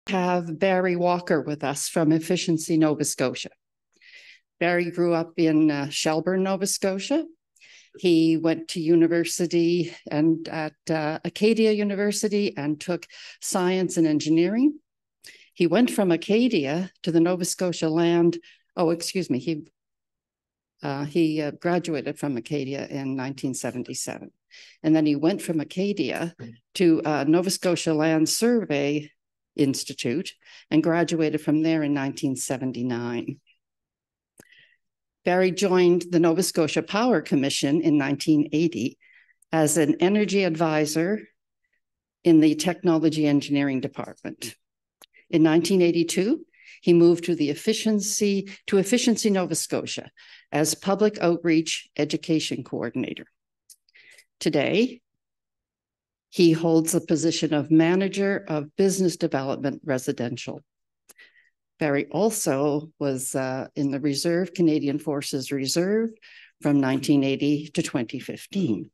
have Barry Walker with us from Efficiency Nova Scotia. Barry grew up in Shelburne, Nova Scotia. He went to university and at Acadia University and took science and engineering. He went from Acadia to the Nova Scotia land. Oh, excuse me. He graduated from Acadia in 1977. And then he went from Acadia to Nova Scotia Land Survey Institute and graduated from there in 1979. Barry joined the Nova Scotia Power Commission in 1980 as an energy advisor in the Technology Engineering Department. In 1982, he moved to Efficiency Nova Scotia as Public Outreach Education Coordinator. Today, he holds the position of Manager of Business Development Residential. Barry also was in the Reserve, Canadian Forces Reserve from 1980 to 2015.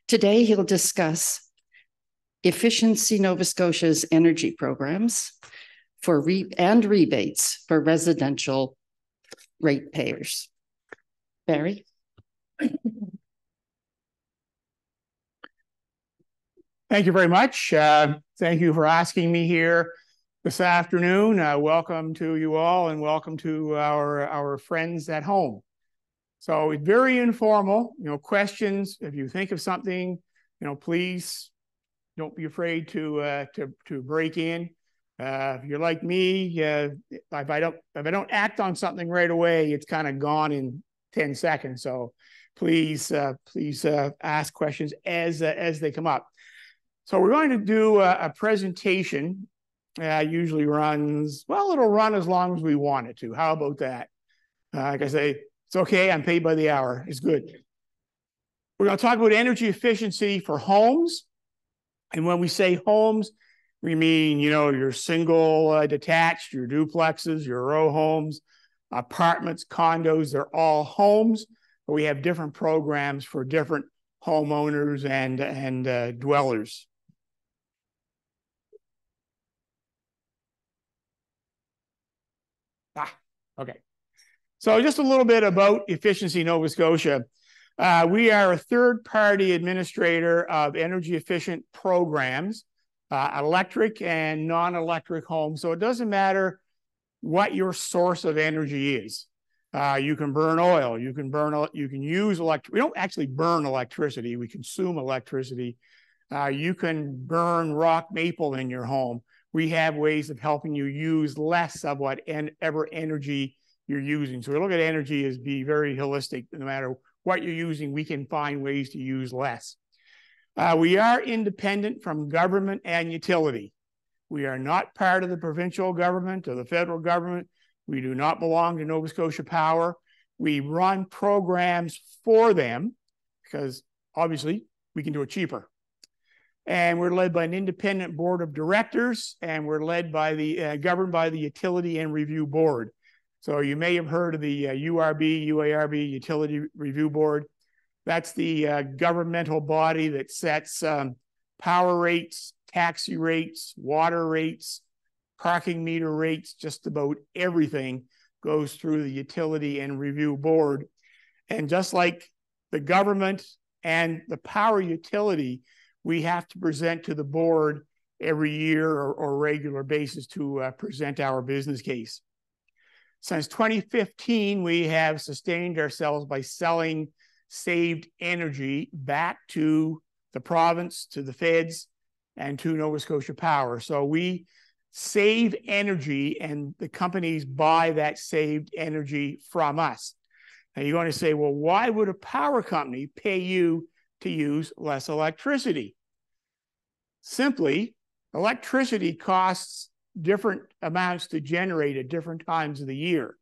Today, he'll discuss Efficiency Nova Scotia's energy programs and rebates for residential ratepayers. Barry? Thank you very much. Thank you for asking me here this afternoon. Welcome to you all and welcome to our friends at home. So it's very informal, questions. If you think of something, please don't be afraid to break in. If you're like me, if I don't act on something right away, it's kind of gone in 10 seconds. So please ask questions as they come up. So we're going to do a presentation. Usually runs, well, it'll run as long as we want it to. How about that? Like I say, it's okay. I'm paid by the hour. It's good. We're going to talk about energy efficiency for homes. And when we say homes, we mean, your single detached, your duplexes, your row homes, apartments, condos, they're all homes. But we have different programs for different homeowners and dwellers. Okay. So just a little bit about Efficiency Nova Scotia. We are a third-party administrator of energy-efficient programs, electric and non-electric homes. So it doesn't matter what your source of energy is. You can burn oil. You can use electric. We don't actually burn electricity. We consume electricity. You can burn rock maple in your home. We have ways of helping you use less of whatever energy you're using. So we look at energy as be very holistic. No matter what you're using, we can find ways to use less. We are independent from government and utility. We are not part of the provincial government or the federal government. We do not belong to Nova Scotia Power. We run programs for them because obviously we can do it cheaper. And we're led by an independent board of directors, and we're led by governed by the Utility and Review Board. So you may have heard of the UARB, Utility Review Board. That's the governmental body that sets power rates, taxi rates, water rates, parking meter rates, just about everything goes through the Utility and Review Board. And just like the government and the power utility, we have to present to the board every year or regular basis to present our business case. Since 2015, we have sustained ourselves by selling saved energy back to the province, to the feds, and to Nova Scotia Power. So we save energy and the companies buy that saved energy from us. Now you're going to say, well, why would a power company pay you to use less electricity? Simply, electricity costs different amounts to generate at different times of the year.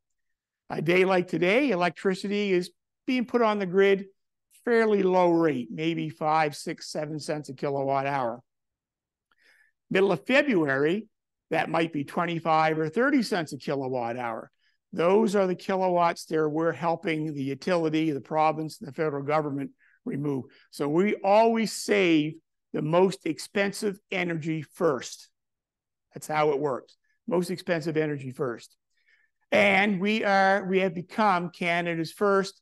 A day like today, electricity is being put on the grid fairly low rate, maybe 5, 6, 7 cents a kilowatt hour. Middle of February, that might be 25 or 30 cents a kilowatt hour. Those are the kilowatts that we're helping the utility, the province, the federal government remove. So we always save the most expensive energy first. That's how it works. Most expensive energy first. And we have become Canada's first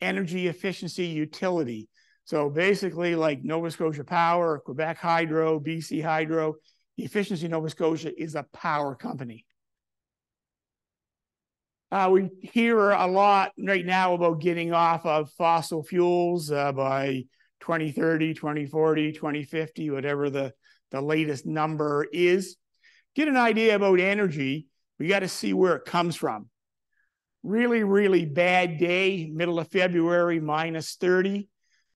energy efficiency utility. So basically, like Nova Scotia Power, Quebec Hydro, BC Hydro, the Efficiency Nova Scotia is a power company. We hear a lot right now about getting off of fossil fuels by 2030, 2040, 2050, whatever the latest number is. Get an idea about energy, we got to see where it comes from. Really, really bad day, middle of February, minus 30.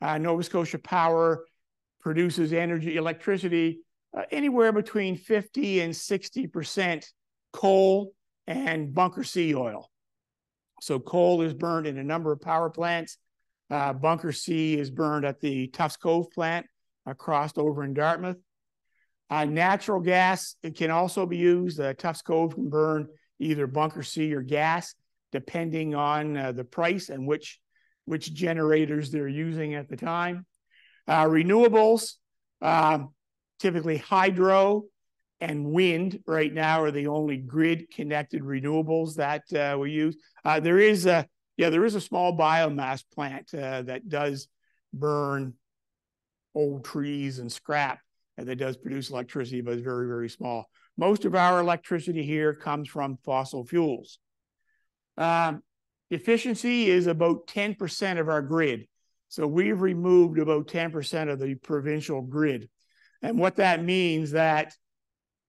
Nova Scotia Power produces electricity, anywhere between 50 and 60% coal and bunker C oil. So coal is burned in a number of power plants. Bunker C is burned at the Tufts Cove plant crossed over in Dartmouth. Natural gas, it can also be used. Tufts Cove can burn either bunker C or gas, depending on the price and which generators they're using at the time. Renewables, typically hydro and wind right now are the only grid-connected renewables that we use. There is a small biomass plant that does burn old trees and scrap, and that does produce electricity, but it's very, very small. Most of our electricity here comes from fossil fuels. Efficiency is about 10% of our grid. So we've removed about 10% of the provincial grid. And what that means that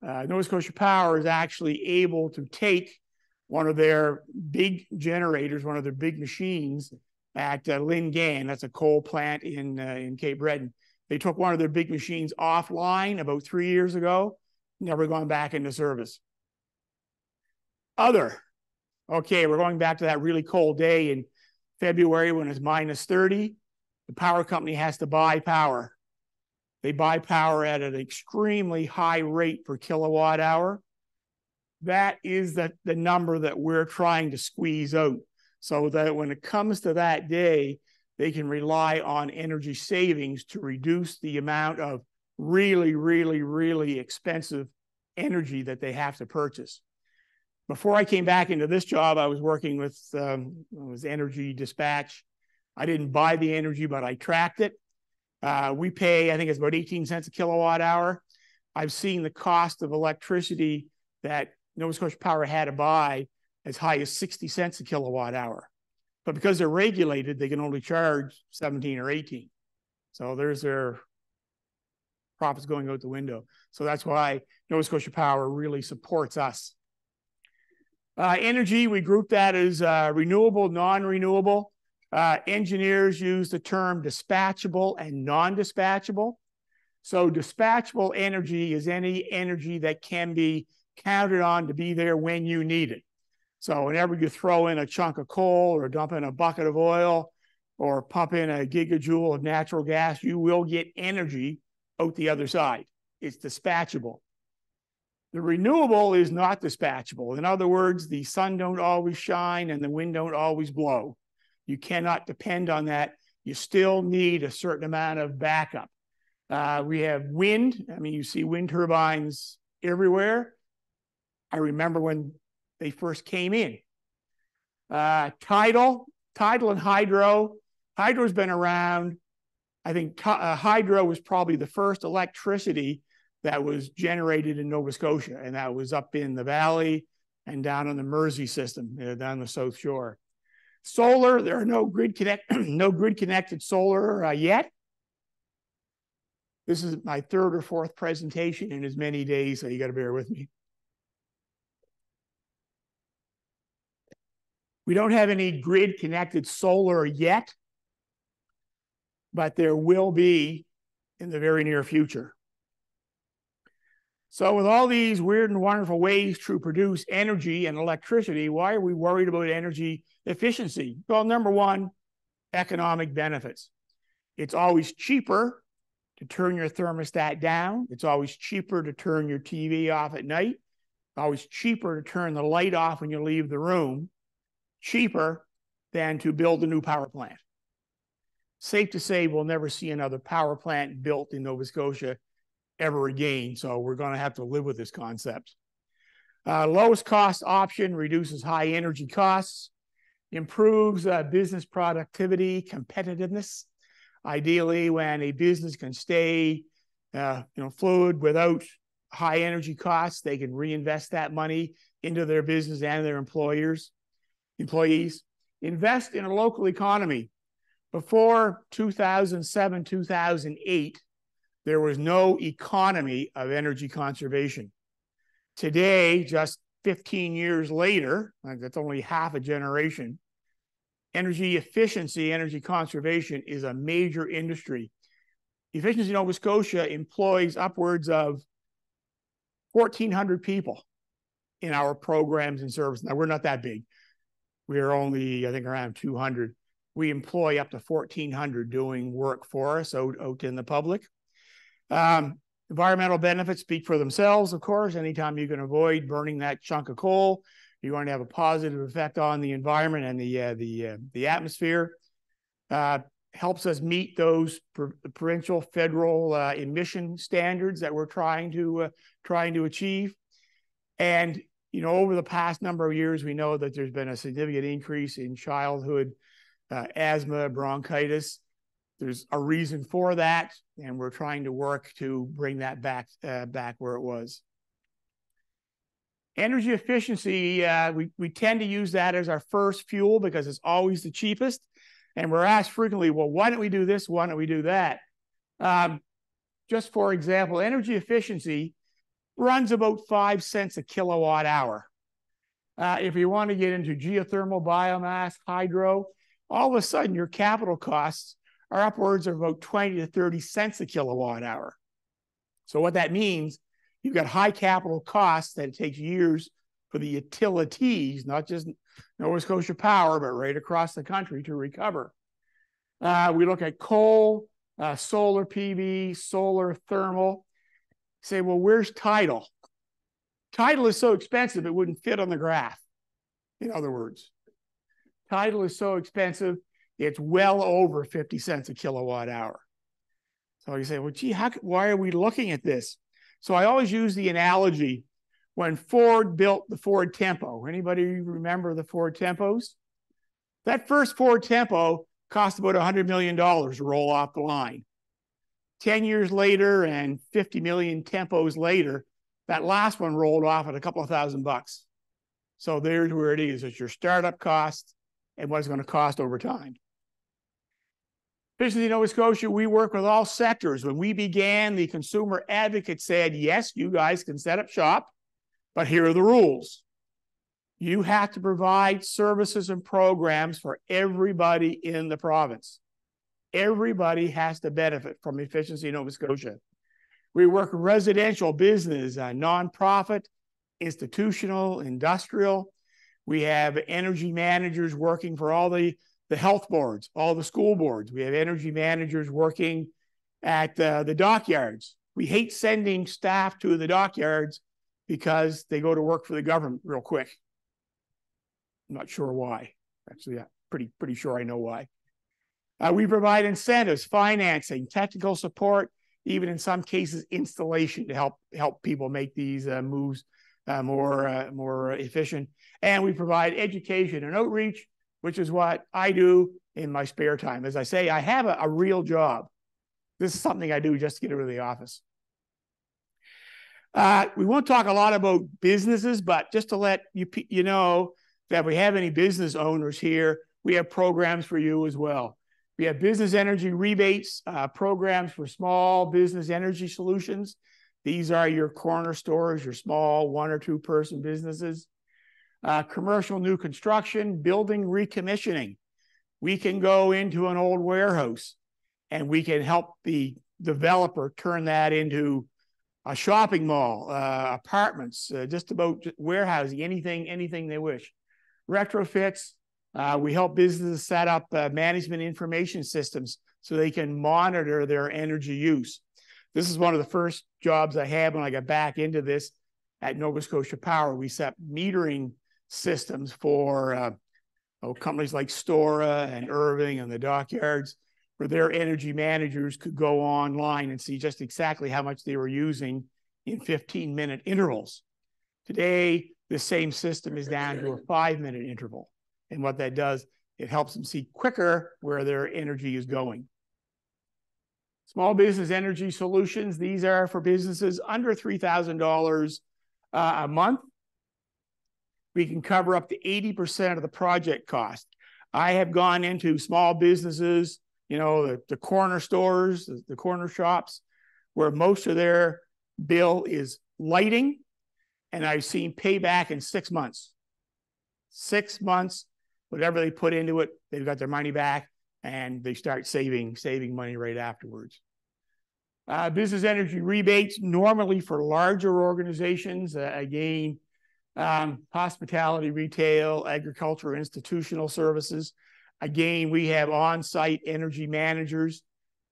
Nova Scotia Power is actually able to take one of their big generators, one of their big machines at Lingan, that's a coal plant in Cape Breton. They took one of their big machines offline about 3 years ago, never gone back into service. Okay, we're going back to that really cold day in February when it's minus 30. The power company has to buy power. They buy power at an extremely high rate per kilowatt hour. That is the number that we're trying to squeeze out so that when it comes to that day, they can rely on energy savings to reduce the amount of really, really, really expensive energy that they have to purchase. Before I came back into this job, I was working with energy dispatch. I didn't buy the energy, but I tracked it. We pay, I think it's about 18 cents a kilowatt hour. I've seen the cost of electricity that Nova Scotia Power had to buy as high as 60 cents a kilowatt hour. But because they're regulated, they can only charge 17 or 18. So there's their profits going out the window. So that's why Nova Scotia Power really supports us. Energy, we group that as renewable, non-renewable. Engineers use the term dispatchable and non-dispatchable. So dispatchable energy is any energy that can be counted on to be there when you need it. So whenever you throw in a chunk of coal or dump in a bucket of oil or pump in a gigajoule of natural gas, you will get energy out the other side. It's dispatchable. The renewable is not dispatchable. In other words, the sun don't always shine and the wind don't always blow. You cannot depend on that. You still need a certain amount of backup. We have wind. I mean, you see wind turbines everywhere. I remember when they first came in. Tidal and hydro. Hydro's been around. I think hydro was probably the first electricity that was generated in Nova Scotia, and that was up in the valley and down on the Mersey system, down the South Shore. Solar, there are no grid-connected solar yet. This is my third or fourth presentation in as many days, so you got to bear with me. We don't have any grid-connected solar yet, but there will be in the very near future. So with all these weird and wonderful ways to produce energy and electricity, why are we worried about energy efficiency? Well, number one, economic benefits. It's always cheaper to turn your thermostat down. It's always cheaper to turn your TV off at night. Always cheaper to turn the light off when you leave the room. Cheaper than to build a new power plant. Safe to say we'll never see another power plant built in Nova Scotia ever again. So we're going to have to live with this concept. Lowest cost option reduces high energy costs, improves business productivity, competitiveness. Ideally, when a business can stay fluid without high energy costs, they can reinvest that money into their business and their employees. Invest in a local economy. Before 2007, 2008, there was no economy of energy conservation. Today, just 15 years later, that's only half a generation, energy efficiency, energy conservation is a major industry. Efficiency Nova Scotia employs upwards of 1,400 people in our programs and services. Now, we're not that big. We are only, I think, around 200. We employ up to 1,400 doing work for us out in the public. Environmental benefits speak for themselves, of course. Anytime you can avoid burning that chunk of coal, you're going to have a positive effect on the environment and the atmosphere. Helps us meet those provincial, federal emission standards that we're trying to achieve. And over the past number of years, we know that there's been a significant increase in childhood asthma, bronchitis. There's a reason for that, and we're trying to work to bring that back where it was. Energy efficiency, we tend to use that as our first fuel because it's always the cheapest. And we're asked frequently, well, why don't we do this? Why don't we do that? Just for example, energy efficiency runs about 5 cents a kilowatt hour. If you want to get into geothermal, biomass, hydro, all of a sudden your capital costs are upwards of about 20 to 30 cents a kilowatt hour. So what that means, you've got high capital costs that it takes years for the utilities, not just Nova Scotia Power, but right across the country to recover. We look at coal, solar PV, solar thermal. Say, well, where's tidal? Tidal is so expensive, it wouldn't fit on the graph. In other words, tidal is so expensive, it's well over 50 cents a kilowatt hour. So you say, well, gee, why are we looking at this? So I always use the analogy when Ford built the Ford Tempo. Anybody remember the Ford Tempos? That first Ford Tempo cost about $100 million to roll off the line. 10 years later and 50 million Tempos later, that last one rolled off at a couple of $1,000. So there's where it is. It's your startup cost and what it's going to cost over time. Efficiency Nova Scotia, we work with all sectors. When we began, the consumer advocate said, yes, you guys can set up shop, but here are the rules. You have to provide services and programs for everybody in the province. Everybody has to benefit from Efficiency Nova Scotia. We work with residential, business, nonprofit, institutional, industrial. We have energy managers working for all the health boards, all the school boards. We have energy managers working at the dockyards. We hate sending staff to the dockyards because they go to work for the government real quick. I'm not sure why. Actually, yeah, pretty sure I know why. We provide incentives, financing, technical support, even in some cases installation to help people make these moves more efficient. And we provide education and outreach, which is what I do in my spare time. As I say, I have a real job. This is something I do just to get out of the office. We won't talk a lot about businesses, but just to let you know that if we have any business owners here, we have programs for you as well. We have business energy rebates, programs for small business energy solutions. These are your corner stores, your small 1 or 2 person businesses. Commercial new construction, building recommissioning. We can go into an old warehouse and we can help the developer turn that into a shopping mall, apartments, just about warehousing, anything they wish. Retrofits, we help businesses set up management information systems so they can monitor their energy use. This is one of the first jobs I had when I got back into this at Nova Scotia Power. We set metering systems for companies like Stora and Irving and the dockyards, where their energy managers could go online and see just exactly how much they were using in 15-minute intervals Today, the same system is down to a 5-minute interval. And what that does, it helps them see quicker where their energy is going. Small business energy solutions, these are for businesses under $3,000 a month. We can cover up to 80% of the project cost. I have gone into small businesses, you know, the corner stores, the corner shops, where most of their bill is lighting, and I've seen payback in 6 months. 6 months, whatever they put into it, they've got their money back, and they start saving money right afterwards. Business energy rebates, normally for larger organizations, again, hospitality, retail, agriculture, institutional services. Again, we have on-site energy managers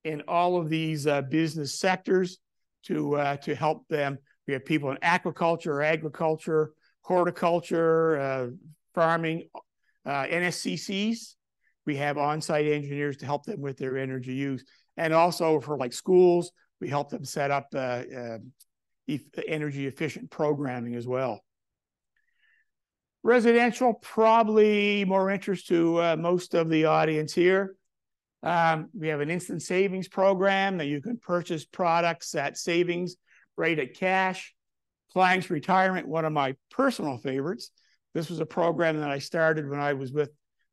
in all of these business sectors to help them. We have people in aquaculture, agriculture, horticulture, farming, NSCCs. We have on-site engineers to help them with their energy use. And also for like schools, we help them set up energy efficient programming as well. Residential, probably more interest to most of the audience here. We have an instant savings program that you can purchase products at savings rate at cash. Clients retirement, one of my personal favorites. This was a program that I started when I was with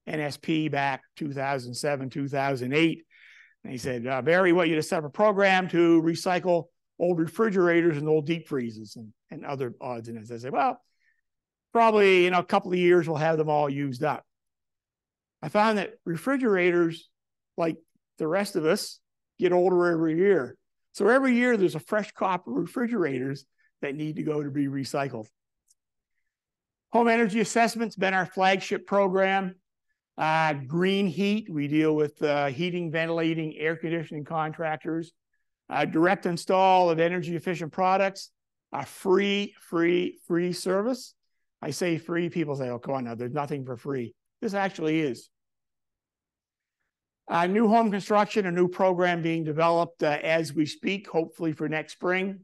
NSP back 2007, 2008. And he said, Barry, what you to set up a program to recycle old refrigerators and old deep freezes and other odds and ends. I said, well, probably a couple of years we'll have them all used up. I found that refrigerators, like the rest of us, get older every year. So every year there's a fresh crop of refrigerators that need to go to be recycled. Home energy assessment's been our flagship program. Green heat, we deal with heating, ventilating, air conditioning contractors. Direct install of energy efficient products. Free service. I say free, people say, oh, come on now, there's nothing for free. This actually is. New home construction, a new program being developed as we speak, hopefully for next spring.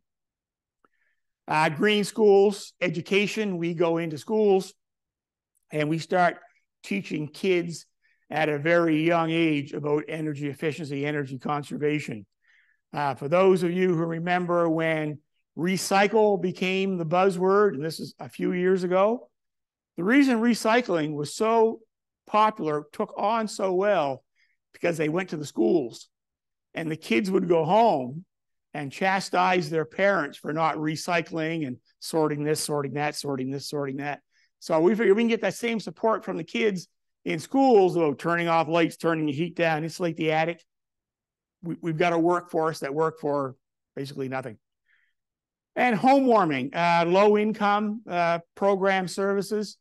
Green schools, education, we go into schools and we start teaching kids at a very young age about energy efficiency, energy conservation. For those of you who remember when recycle became the buzzword, and this is a few years ago, the reason recycling was so popular, took on so well, because they went to the schools and the kids would go home and chastise their parents for not recycling and sorting this, sorting that, sorting this, sorting that. So we figured we can get that same support from the kids in schools about turning off lights, turning the heat down, insulate the attic. We've got a workforce that work for basically nothing. And home warming, low income program services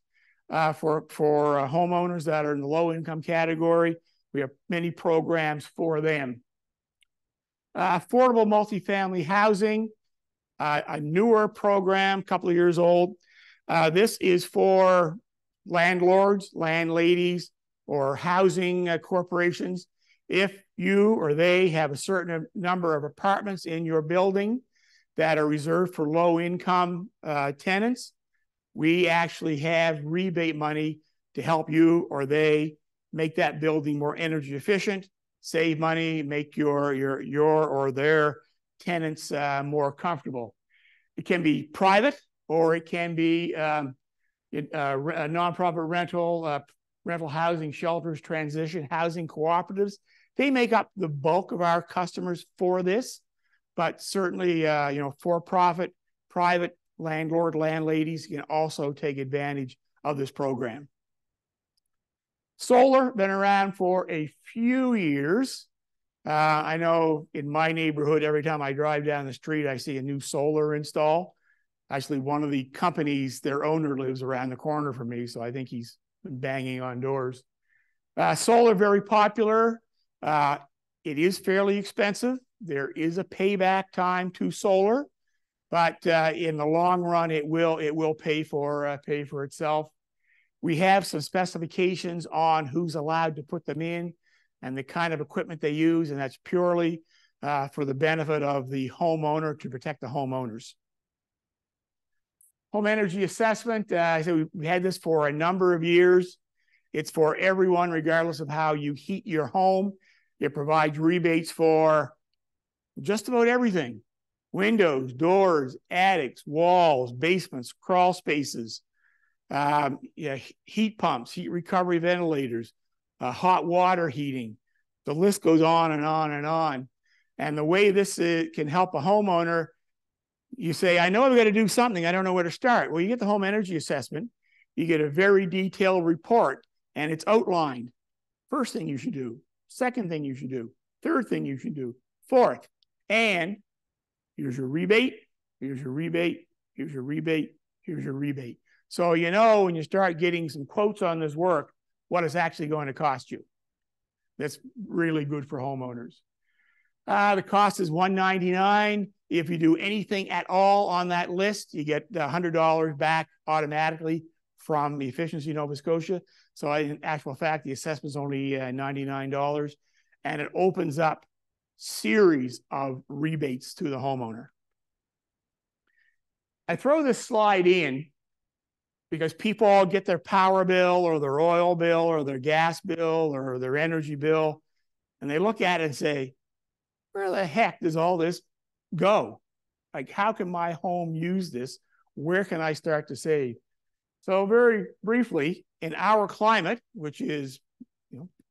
for homeowners that are in the low income category. We have many programs for them. Affordable multifamily housing, a newer program, a couple of years old. This is for landlords, landladies, or housing corporations. If you or they have a certain number of apartments in your building that are reserved for low-income tenants, we actually have rebate money to help you or they make that building more energy efficient, save money, make your or their tenants more comfortable. It can be private, or it can be a nonprofit rental housing shelters, transition housing cooperatives. They make up the bulk of our customers for this, but certainly, for-profit, private landlord, landladies can also take advantage of this program. Solar, been around for a few years. I know in my neighborhood, every time I drive down the street, I see a new solar install. Actually, one of the companies, their owner lives around the corner from me, so I think he's been banging on doors. Solar, very popular. It is fairly expensive. There is a payback time to solar, but in the long run, it will pay for itself. We have some specifications on who's allowed to put them in and the kind of equipment they use, and that's purely for the benefit of the homeowner, to protect the homeowners. Home energy assessment. So we had this for a number of years. It's for everyone, regardless of how you heat your home. It provides rebates for just about everything: windows, doors, attics, walls, basements, crawl spaces, heat pumps, heat recovery ventilators, hot water heating. The list goes on and on and on. And the way this can help a homeowner, you say, I know I've got to do something. I don't know where to start. Well, you get the home energy assessment. You get a very detailed report, and it's outlined. First thing you should do. Second thing you should do. Third thing you should do. Fourth. And here's your rebate. Here's your rebate. Here's your rebate. Here's your rebate. So you know when you start getting some quotes on this work, what it's actually going to cost you. That's really good for homeowners. The cost is $199. If you do anything at all on that list, you get $100 back automatically from the Efficiency Nova Scotia. So in actual fact, the assessment is only $99, and it opens up series of rebates to the homeowner. I throw this slide in because people all get their power bill or their oil bill or their gas bill or their energy bill, and they look at it and say, where the heck does all this go? Like, how can my home use this? Where can I start to save? So very briefly, in our climate, which is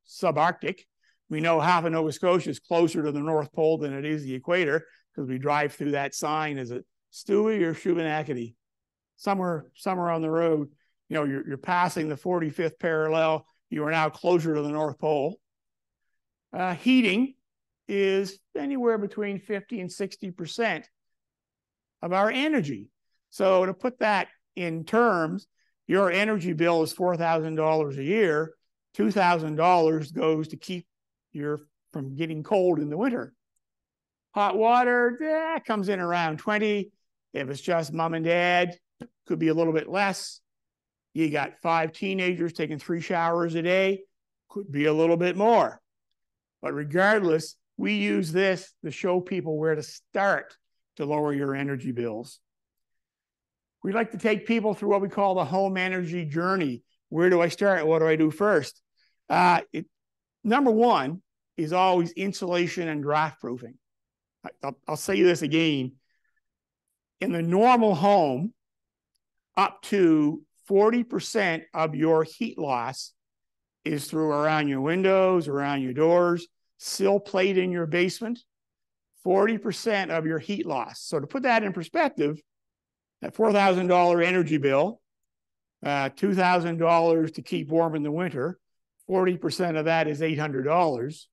subarctic, we know half of Nova Scotia is closer to the North Pole than it is the equator, because we drive through that sign. Is it Stewie or Shubenacadie? Somewhere on the road, you're passing the 45th parallel. You are now closer to the North Pole. Heating is anywhere between 50 and 60% of our energy. So to put that in terms, your energy bill is $4,000 a year. $2,000 goes to keep you from getting cold in the winter. Hot water, comes in around 20. If it's just mom and dad, could be a little bit less. You got 5 teenagers taking 3 showers a day, could be a little bit more. But regardless, we use this to show people where to start to lower your energy bills. We like to take people through what we call the home energy journey. Where do I start? What do I do first? Number one is always insulation and draft proofing. I'll say this again. In the normal home, up to 40% of your heat loss is through around your windows, around your doors, sill plate in your basement, 40% of your heat loss. So to put that in perspective, that $4,000 energy bill, $2,000 to keep warm in the winter, 40% of that is $800.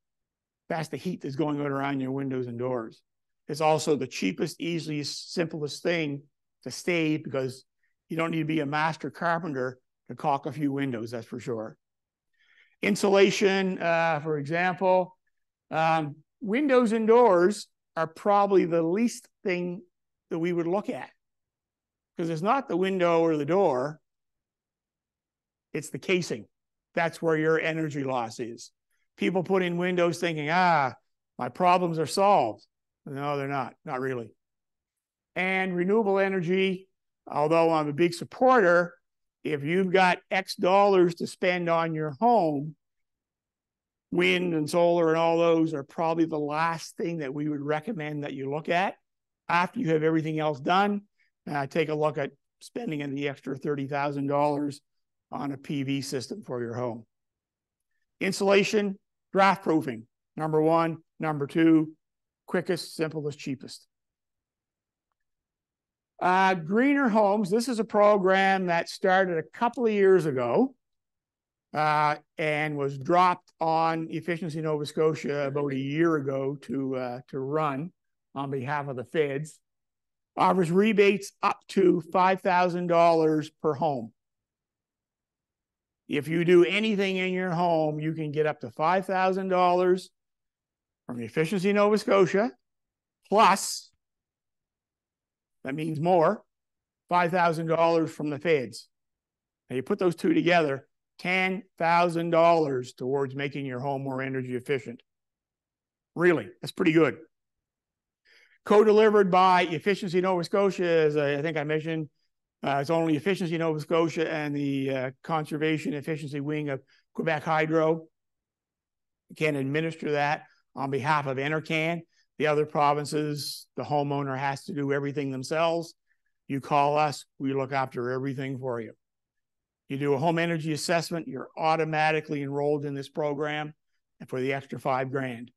That's the heat that's going on around your windows and doors. It's also the cheapest, easiest, simplest thing to save, because you don't need to be a master carpenter to caulk a few windows, that's for sure. Insulation, for example, windows and doors are probably the least thing that we would look at, because it's not the window or the door, it's the casing. That's where your energy loss is. People put in windows thinking, my problems are solved. No, they're not really. And renewable energy, although I'm a big supporter, if you've got X dollars to spend on your home, wind and solar and all those are probably the last thing that we would recommend that you look at. After you have everything else done, take a look at spending the extra $30,000 on a PV system for your home. Insulation, draft proofing, number one. Number two, quickest, simplest, cheapest. Greener Homes, this is a program that started a couple of years ago and was dropped on Efficiency Nova Scotia about a year ago to run on behalf of the feds. Offers rebates up to $5,000 per home. If you do anything in your home, you can get up to $5,000 from Efficiency Nova Scotia, plus, that means more, $5,000 from the feds. Now you put those two together, $10,000 towards making your home more energy efficient. Really, that's pretty good. Co-delivered by Efficiency Nova Scotia, as I think I mentioned, It's only Efficiency Nova Scotia and the Conservation Efficiency Wing of Quebec Hydro can administer that on behalf of NRCan. The other provinces, the homeowner has to do everything themselves. You call us, we look after everything for you. You do a home energy assessment, you're automatically enrolled in this program and for the extra $5,000.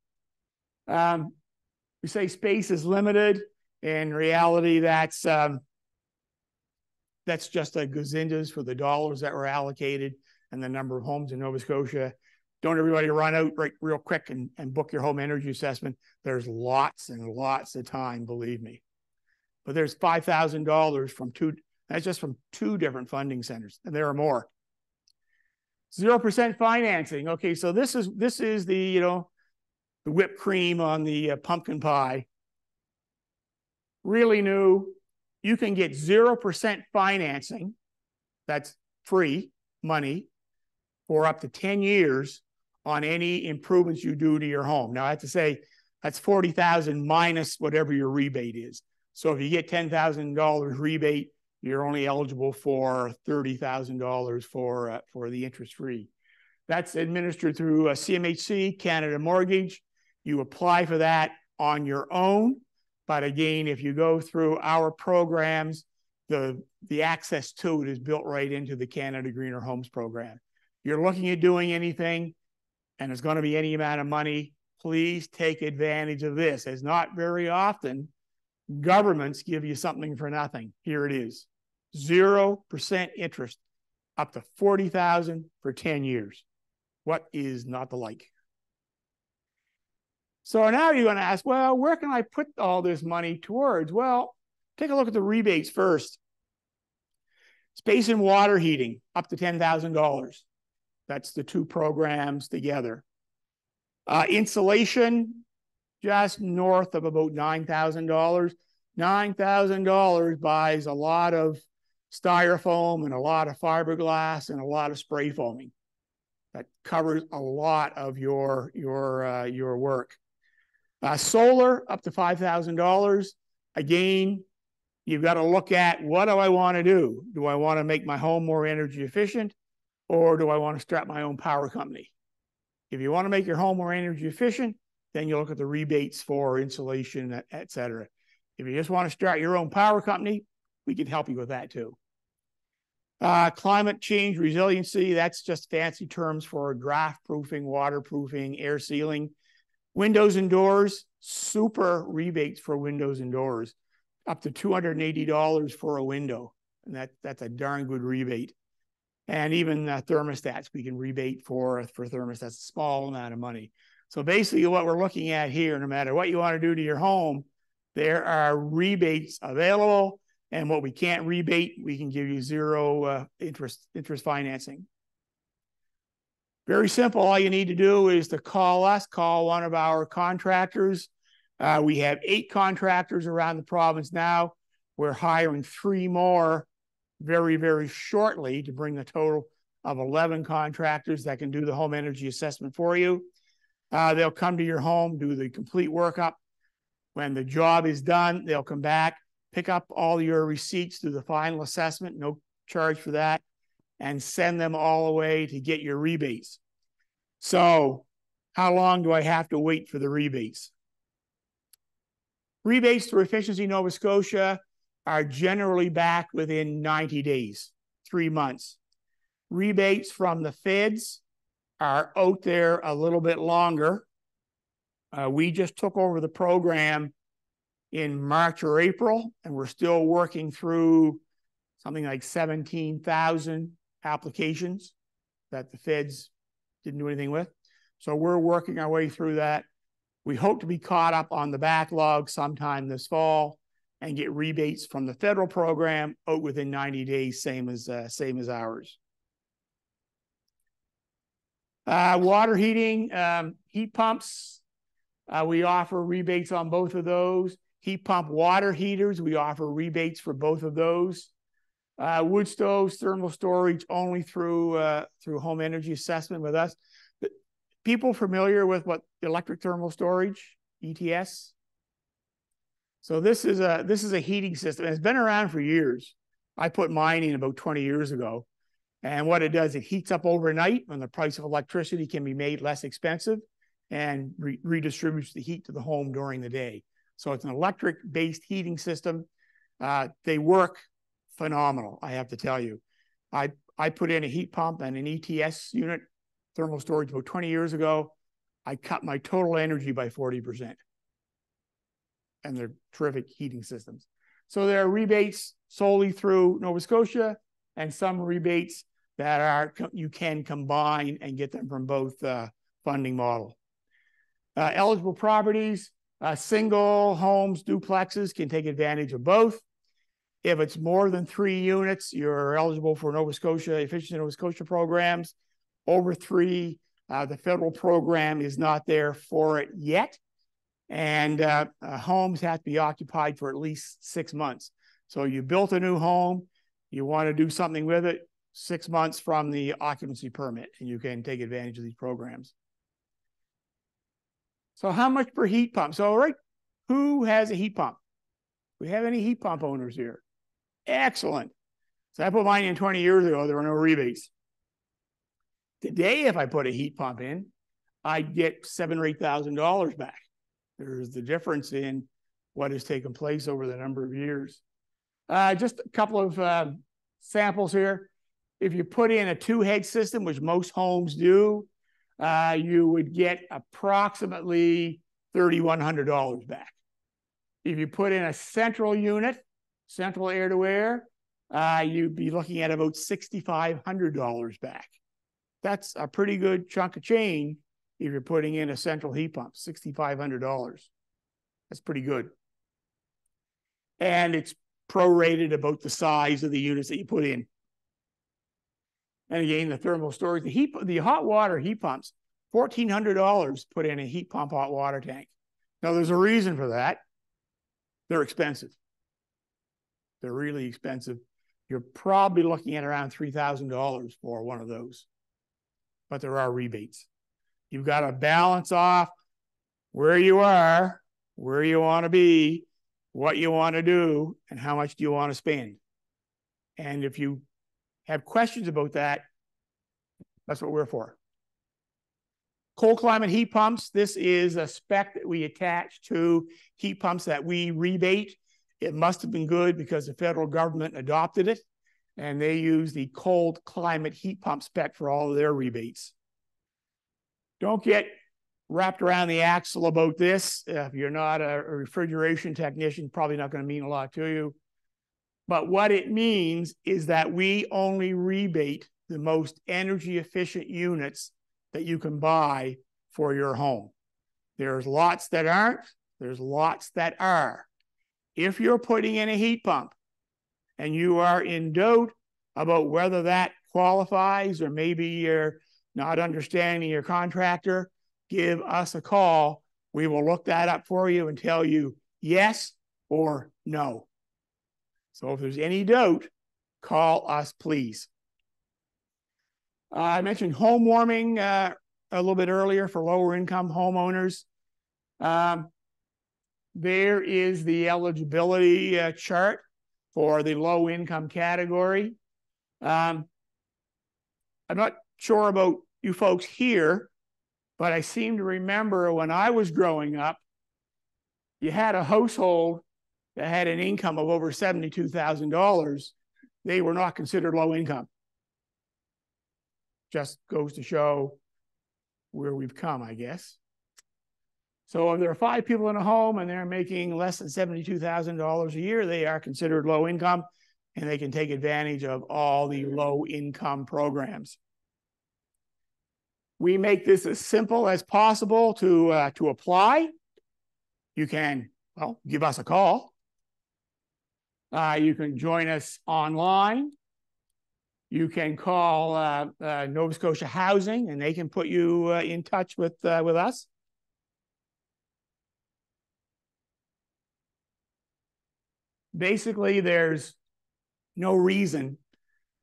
We say space is limited. In reality, that's just a gazindas for the dollars that were allocated and the number of homes in Nova Scotia. Don't everybody run out real quick and book your home energy assessment. There's lots and lots of time, believe me. But there's $5,000 from that's just from 2 different funding centers, and there are more. 0% financing. Okay, so this is the the whipped cream on the pumpkin pie. Really new. You can get 0% financing. That's free money for up to 10 years on any improvements you do to your home. Now I have to say that's $40,000 minus whatever your rebate is. So if you get $10,000 rebate, you're only eligible for $30,000 for the interest free. That's administered through CMHC, Canada Mortgage. You apply for that on your own. But again, if you go through our programs, the access to it is built right into the Canada Greener Homes program. You're looking at doing anything, and it's going to be any amount of money, please take advantage of this. It's not very often governments give you something for nothing. Here it is. 0% interest, up to $40,000 for 10 years. What is not to like? So now you're going to ask, well, where can I put all this money towards? Well, take a look at the rebates first. Space and water heating, up to $10,000. That's the 2 programs together. Insulation, just north of about $9,000. $9,000 buys a lot of styrofoam and a lot of fiberglass and a lot of spray foaming. That covers a lot of your work. Solar, up to $5,000. Again, you've got to look at, what do I want to do? Do I want to make my home more energy efficient, or do I want to start my own power company? If you want to make your home more energy efficient, then you look at the rebates for insulation, et cetera. If you just want to start your own power company, we can help you with that too. Climate change resiliency, that's just fancy terms for draft proofing, waterproofing, air sealing. Windows and doors, super rebates for windows and doors, up to $280 for a window. And that's a darn good rebate. And even thermostats, we can rebate for thermostats, a small amount of money. So basically what we're looking at here, no matter what you want to do to your home, there are rebates available. And what we can't rebate, we can give you 0 interest financing. Very simple. All you need to do is to call us, call one of our contractors. We have 8 contractors around the province now. We're hiring 3 more very, very shortly to bring the total of 11 contractors that can do the home energy assessment for you. They'll come to your home, do the complete workup. When the job is done, they'll come back, pick up all your receipts, do the final assessment, no charge for that, and send them all away to get your rebates. So how long do I have to wait for the rebates? Rebates through Efficiency Nova Scotia are generally back within 90 days, 3 months. Rebates from the feds are out there a little bit longer. We just took over the program in March or April, and we're still working through something like 17,000 applications that the feds didn't do anything with. So we're working our way through that. We hope to be caught up on the backlog sometime this fall and get rebates from the federal program out within 90 days, same as ours. Water heating, heat pumps, we offer rebates on both of those. Heat pump water heaters, we offer rebates for both of those. Wood stoves, thermal storage, only through home energy assessment with us. People familiar with what electric thermal storage, ETS? So this is a heating system. It's been around for years. I put mine in about 20 years ago. And what it does, it heats up overnight when the price of electricity can be made less expensive and redistributes the heat to the home during the day. So it's an electric-based heating system. They work phenomenal, I have to tell you. I put in a heat pump and an ETS unit, thermal storage, about 20 years ago. I cut my total energy by 40%. And they're terrific heating systems. So there are rebates solely through Nova Scotia and some rebates that you can combine and get them from both funding model. Eligible properties, single homes, duplexes can take advantage of both. If it's more than 3 units, you're eligible for Nova Scotia, Efficiency Nova Scotia programs. Over 3, the federal program is not there for it yet. And homes have to be occupied for at least 6 months. So you built a new home, you want to do something with it, 6 months from the occupancy permit, and you can take advantage of these programs. So how much per heat pump? So, right, who has a heat pump? Do we have any heat pump owners here? Excellent. So I put mine in 20 years ago. There were no rebates. Today, if I put a heat pump in, I'd get $7,000 or $8,000 back. There's the difference in what has taken place over the number of years. Just a couple of samples here. If you put in a 2-head system, which most homes do, you would get approximately $3,100 back. If you put in a central unit, central air-to-air, you'd be looking at about $6,500 back. That's a pretty good chunk of change if you're putting in a central heat pump, $6,500. That's pretty good. And it's prorated about the size of the units that you put in. And again, the thermal storage, the hot water heat pumps, $1,400 put in a heat pump hot water tank. Now, there's a reason for that. They're expensive. They're really expensive. You're probably looking at around $3,000 for one of those. But there are rebates. You've got to balance off where you are, where you want to be, what you want to do, and how much do you want to spend. And if you have questions about that, that's what we're for. Cold climate heat pumps. This is a spec that we attach to heat pumps that we rebate. It must have been good because the federal government adopted it, and they use the cold climate heat pump spec for all of their rebates. Don't get wrapped around the axle about this. If you're not a refrigeration technician, probably not going to mean a lot to you. But what it means is that we only rebate the most energy efficient units that you can buy for your home. There's lots that aren't, there's lots that are. If you're putting in a heat pump and you are in doubt about whether that qualifies, or maybe you're not understanding your contractor, give us a call. We will look that up for you and tell you yes or no. So if there's any doubt, call us, please. I mentioned home warming a little bit earlier for lower income homeowners. There is the eligibility chart for the low income category. I'm not sure about you folks here, but I seem to remember when I was growing up, you had a household that had an income of over $72,000, they were not considered low income. Just goes to show where we've come, I guess. So if there are 5 people in a home and they're making less than $72,000 a year, they are considered low income, and they can take advantage of all the low income programs. We make this as simple as possible to apply. You can, well, give us a call. You can join us online. You can call Nova Scotia Housing, and they can put you in touch with us. Basically, there's no reason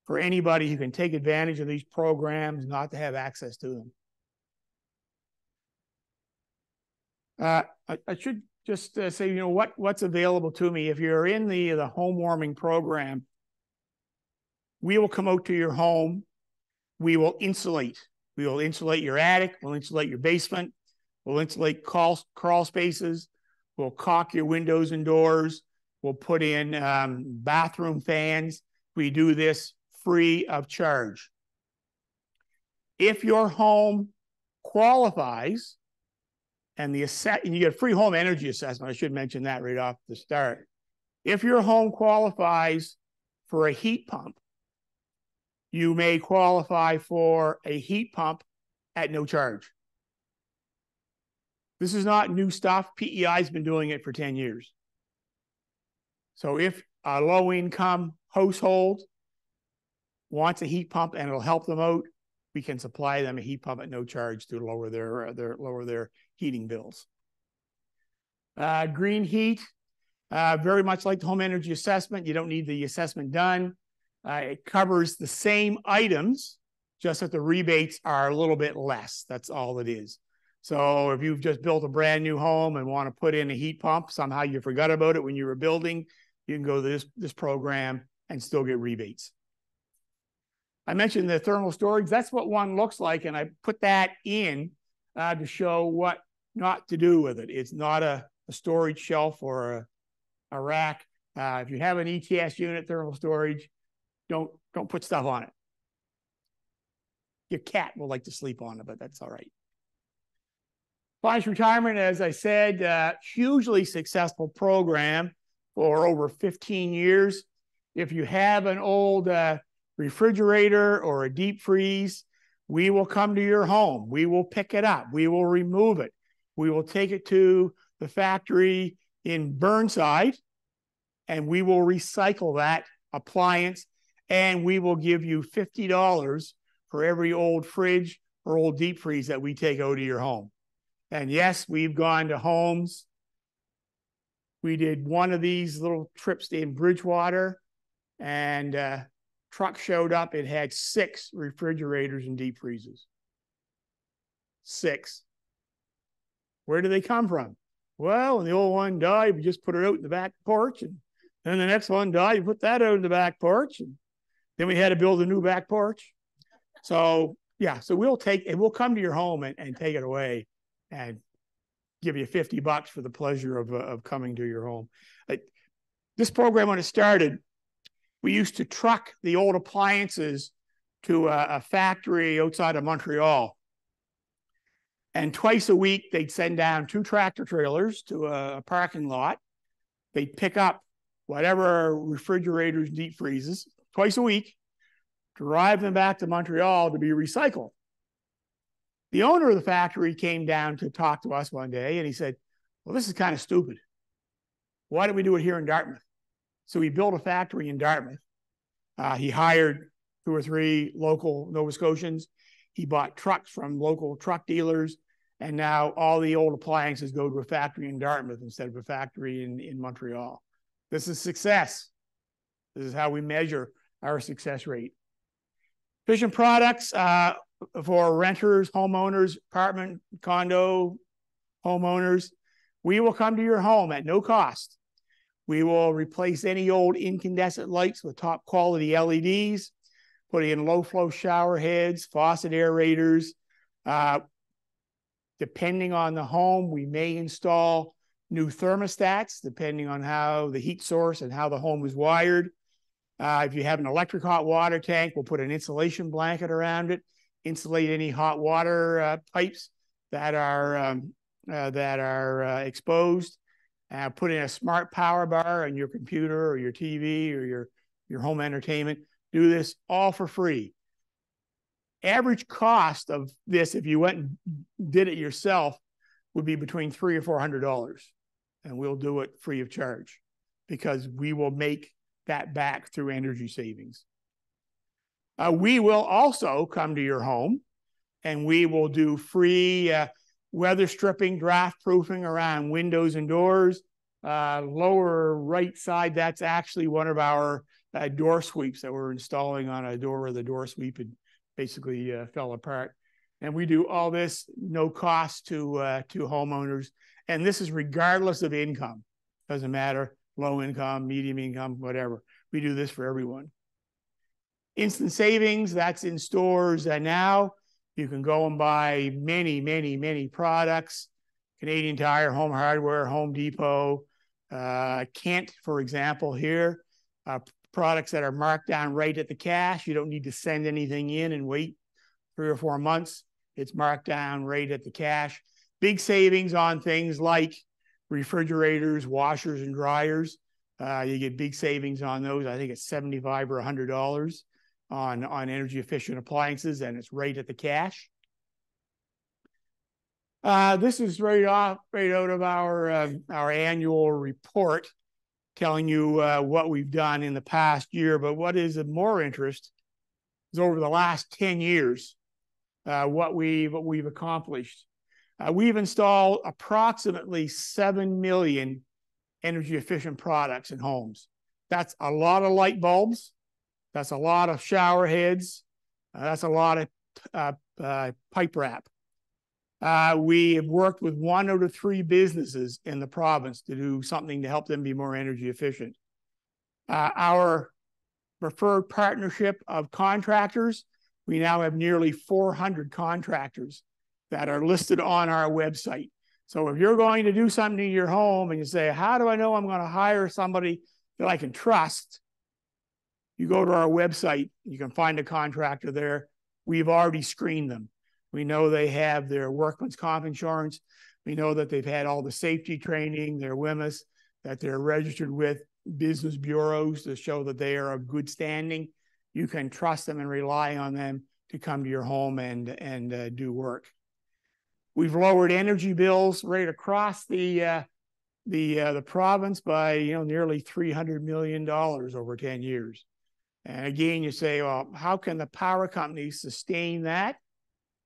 for anybody who can take advantage of these programs not to have access to them. I should just say, you know, what's available to me. If you're in the home warming program, We will come out to your home. We will insulate. We will insulate your attic. We'll insulate your basement. We'll insulate crawl spaces. We'll caulk your windows and doors. We'll put in bathroom fans. We do this free of charge. If your home qualifies, and you get a free home energy assessment, I should mention that right off the start. If your home qualifies for a heat pump, you may qualify for a heat pump at no charge. This is not new stuff. PEI's been doing it for 10 years. So if a low-income household wants a heat pump and it'll help them out, we can supply them a heat pump at no charge to lower their heating bills. Green heat, very much like the home energy assessment. You don't need the assessment done. It covers the same items, just that the rebates are a little bit less. That's all it is. So if you've just built a brand new home and want to put in a heat pump, somehow you forgot about it when you were building, you can go to this program and still get rebates. I mentioned the thermal storage. That's what one looks like, and I put that in to show what not to do with it. It's not a storage shelf or a rack. If you have an ETS unit, thermal storage, don't put stuff on it. Your cat will like to sleep on it, but that's all right. Appliance retirement, as I said, hugely successful program for over 15 years. If you have an old refrigerator or a deep freeze, we will come to your home. We will pick it up. We will remove it. We will take it to the factory in Burnside, and we will recycle that appliance, and we will give you $50 for every old fridge or old deep freeze that we take out of your home. And yes, we've gone to homes. We did one of these little trips in Bridgewater, and truck showed up. It had 6 refrigerators and deep freezes. 6. Where do they come from? Well, when the old one died, we just put it out in the back porch, and then the next one died, we put that out in the back porch, and then we had to build a new back porch. So yeah, so we'll come to your home and take it away and give you $50 for the pleasure of coming to your home. This program, when it started, we used to truck the old appliances to a factory outside of Montreal. And twice a week, they'd send down 2 tractor trailers to a parking lot. They'd pick up whatever refrigerators, deep freezes, twice a week, drive them back to Montreal to be recycled. The owner of the factory came down to talk to us one day, and he said, well, this is kind of stupid. Why don't we do it here in Dartmouth? So he built a factory in Dartmouth. He hired 2 or 3 local Nova Scotians. He bought trucks from local truck dealers, and now all the old appliances go to a factory in Dartmouth instead of a factory in Montreal. This is success. This is how we measure our success rate. Efficient products for renters, homeowners, apartment, condo, homeowners. We will come to your home at no cost. We will replace any old incandescent lights with top quality LEDs, put in low flow shower heads, faucet aerators. Depending on the home, we may install new thermostats, depending on how the heat source and how the home is wired. If you have an electric hot water tank, we'll put an insulation blanket around it, insulate any hot water pipes that are exposed. Put in a smart power bar on your computer or your TV or your home entertainment. Do this all for free. Average cost of this, if you went and did it yourself, would be between $300 or $400, and we'll do it free of charge because we will make that back through energy savings. We will also come to your home, and we will do free weather stripping, draft proofing around windows and doors. Lower right side, that's actually one of our door sweeps that we're installing on a door where the door sweep had basically fell apart. And we do all this no cost to homeowners. And this is regardless of income. Doesn't matter, low income, medium income, whatever. We do this for everyone. Instant savings, that's in stores now. You can go and buy many, many, many products. Canadian Tire, Home Hardware, Home Depot, Kent, for example, here. Products that are marked down right at the cash. You don't need to send anything in and wait 3 or 4 months. It's marked down right at the cash. Big savings on things like refrigerators, washers, and dryers. You get big savings on those. I think it's $75 or $100 on energy efficient appliances, and it's right at the cash. This is right out of our annual report, telling you what we've done in the past year. But what is of more interest is over the last 10 years, what we've accomplished. We've installed approximately 7 million energy efficient products in homes. That's a lot of light bulbs. That's a lot of shower heads. That's a lot of pipe wrap. We have worked with 1 out of 3 businesses in the province to do something to help them be more energy efficient. Our preferred partnership of contractors, we now have nearly 400 contractors that are listed on our website. So if you're going to do something in your home and you say, how do I know I'm going to hire somebody that I can trust? You go to our website, you can find a contractor there. We've already screened them. We know they have their workman's comp insurance. We know that they've had all the safety training, their WMIS, that they're registered with business bureaus to show that they are of good standing. You can trust them and rely on them to come to your home and do work. We've lowered energy bills right across the province by nearly $300 million over 10 years. And again, you say, well, how can the power companies sustain that?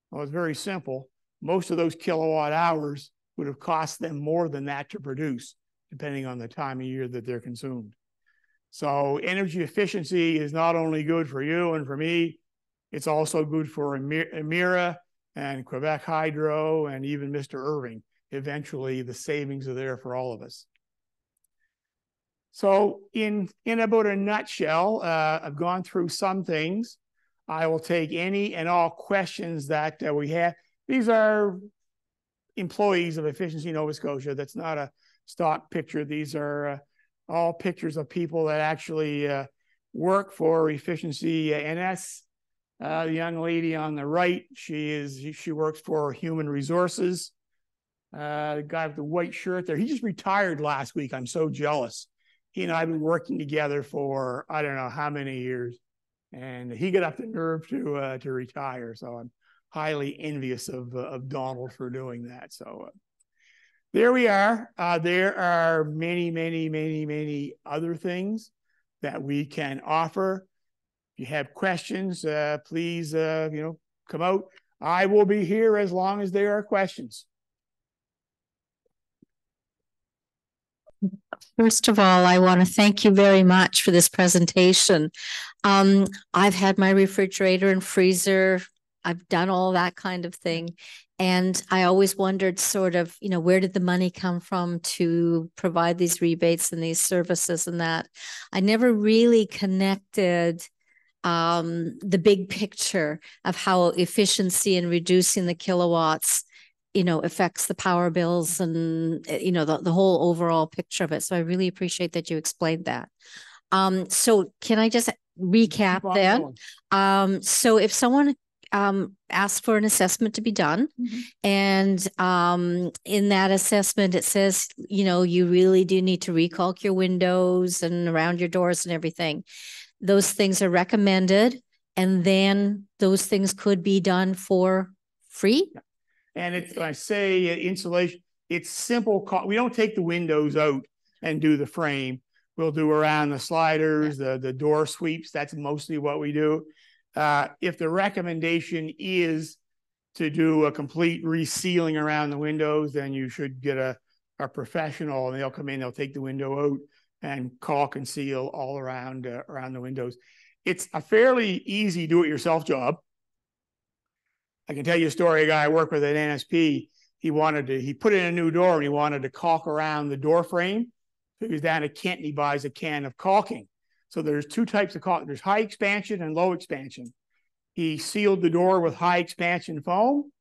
Well, it's very simple. Most of those kilowatt hours would have cost them more than that to produce, depending on the time of year that they're consumed. So energy efficiency is not only good for you and for me, it's also good for Emera and Quebec Hydro and even Mr. Irving. Eventually, the savings are there for all of us. So in about a nutshell, I've gone through some things. I will take any and all questions that we have. These are employees of Efficiency Nova Scotia. That's not a stock picture. These are all pictures of people that actually work for Efficiency NS. The young lady on the right, she works for Human Resources. The guy with the white shirt there, he just retired last week. I'm so jealous. He and I have been working together for I don't know how many years, and he got up the nerve to retire. So I'm highly envious of Donald for doing that. So there we are. There are many, many, many, many other things that we can offer. If you have questions, please come out. I will be here as long as there are questions. First of all, I want to thank you very much for this presentation. I've had my refrigerator and freezer. I've done all that kind of thing. And I always wondered sort of, where did the money come from to provide these rebates and these services and that? I never really connected the big picture of how efficiency and reducing the kilowatts affects the power bills and, the whole overall picture of it. So I really appreciate that you explained that. So can I just recap then? So if someone asks for an assessment to be done, and in that assessment, it says, you really do need to recaulk your windows and around your doors and everything. Those things are recommended, and then those things could be done for free. And when I say insulation, it's simple. We don't take the windows out and do the frame. We'll do around the sliders, the door sweeps. That's mostly what we do. If the recommendation is to do a complete resealing around the windows, then you should get a professional, and they'll come in, they'll take the window out and caulk and seal all around the windows. It's a fairly easy do-it-yourself job. I can tell you a story. A guy I work with at NSP, he put in a new door and he wanted to caulk around the door frame. So he goes down to Kent and he buys a can of caulking. So there's two types of caulk. There's high expansion and low expansion. He sealed the door with high expansion foam.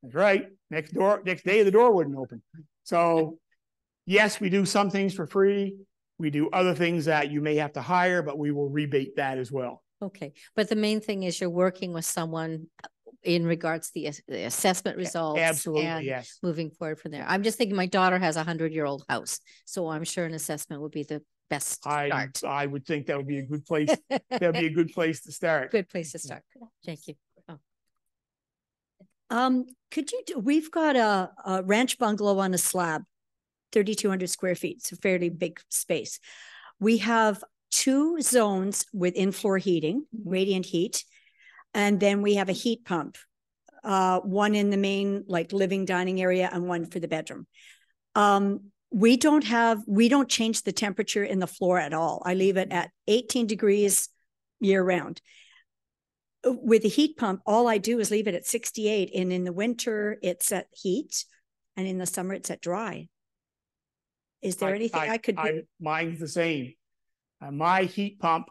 That's right. Next day the door wouldn't open. So yes, we do some things for free. We do other things that you may have to hire, but we will rebate that as well. Okay, but the main thing is you're working with someone in regards to the assessment results. Absolutely, and yes. moving forward from there. I'm just thinking my daughter has a 100-year-old house, so I'm sure an assessment would be the best start. I would think that would be a good place. That would be a good place to start. Good place to start. Thank you. We've got a ranch bungalow on a slab, 3,200 square feet. It's a fairly big space. We have 2 zones with in-floor heating, radiant heat, and then we have a heat pump, one in the main like living dining area and one for the bedroom. We don't change the temperature in the floor at all. I leave it at 18 degrees year round. With the heat pump, all I do is leave it at 68, and in the winter it's at heat, and in the summer it's at dry. Is there anything I could do? Mine's the same. My heat pump,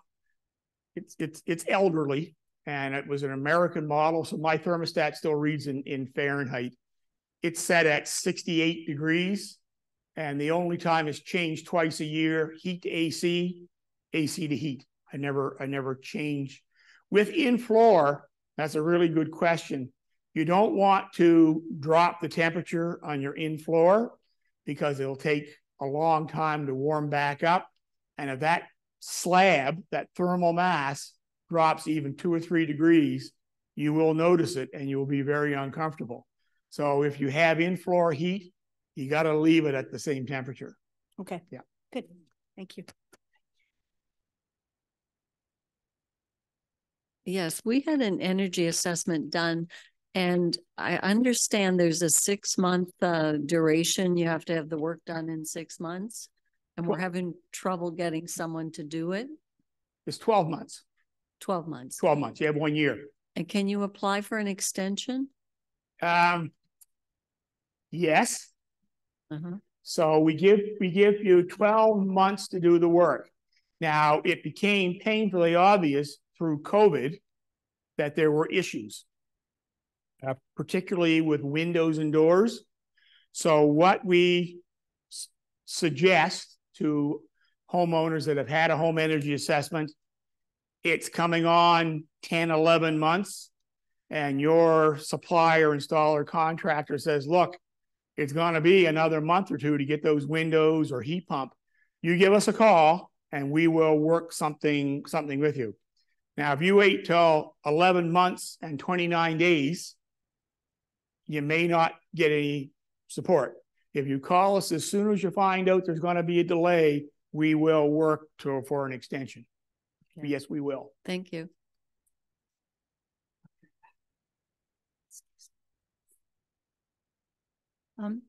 it's elderly, and it was an American model, so my thermostat still reads in Fahrenheit. It's set at 68 degrees, and the only time it's changed twice a year: heat to AC, AC to heat. I never change. With in-floor, that's a really good question. You don't want to drop the temperature on your in-floor because it'll take a long time to warm back up. And if that slab, that thermal mass, drops even 2 or 3 degrees, you will notice it and you will be very uncomfortable. So if you have in-floor heat, you got to leave it at the same temperature. Okay. Yeah. Good. Thank you. Yes, we had an energy assessment done, and I understand there's a 6-month duration. You have to have the work done in 6 months, and we're having trouble getting someone to do it. It's 12 months. 12 months. 12 months. You have 1 year. And can you apply for an extension? Yes. So we give you 12 months to do the work. Now, it became painfully obvious through COVID that there were issues, particularly with windows and doors. So what we suggest to homeowners that have had a home energy assessment, it's coming on 10, 11 months, and your supplier, installer, contractor says, look, it's going to be another month or 2 to get those windows or heat pump. You give us a call and we will work something with you. Now, if you wait till 11 months and 29 days, you may not get any support. If you call us as soon as you find out there's going to be a delay, we will work for an extension. Okay. Yes, we will. Thank you.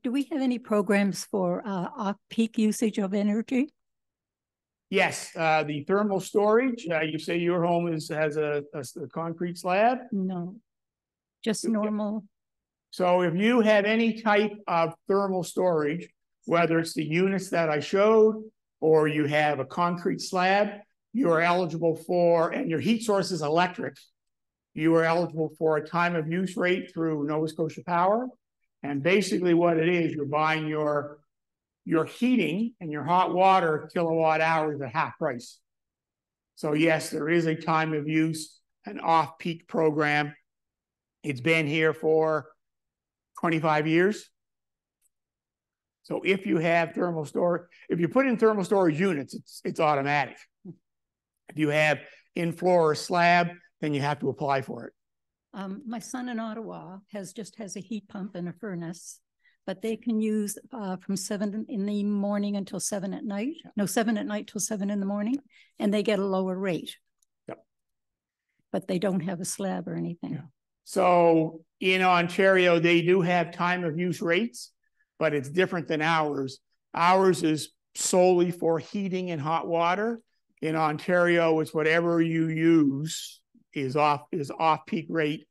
Do we have any programs for off-peak usage of energy? Yes, the thermal storage. You say your home has a concrete slab? No, just normal. So if you have any type of thermal storage, whether it's the units that I showed or you have a concrete slab, you are eligible for, and your heat source is electric, you are eligible for a time of use rate through Nova Scotia Power. And basically what it is, you're buying your heating and your hot water kilowatt hours at half price. So yes, there is a time of use, an off-peak program. It's been here for 25 years. So if you have thermal storage, if you put in thermal storage units, it's automatic. If you have in-floor or slab, then you have to apply for it. My son in Ottawa has a heat pump and a furnace, but they can use from 7 in the morning until 7 at night. No, 7 at night till 7 in the morning, and they get a lower rate. Yep. But they don't have a slab or anything. Yeah. So in Ontario, they do have time of use rates, but it's different than ours. Ours is solely for heating and hot water. In Ontario, it's whatever you use is off-peak rate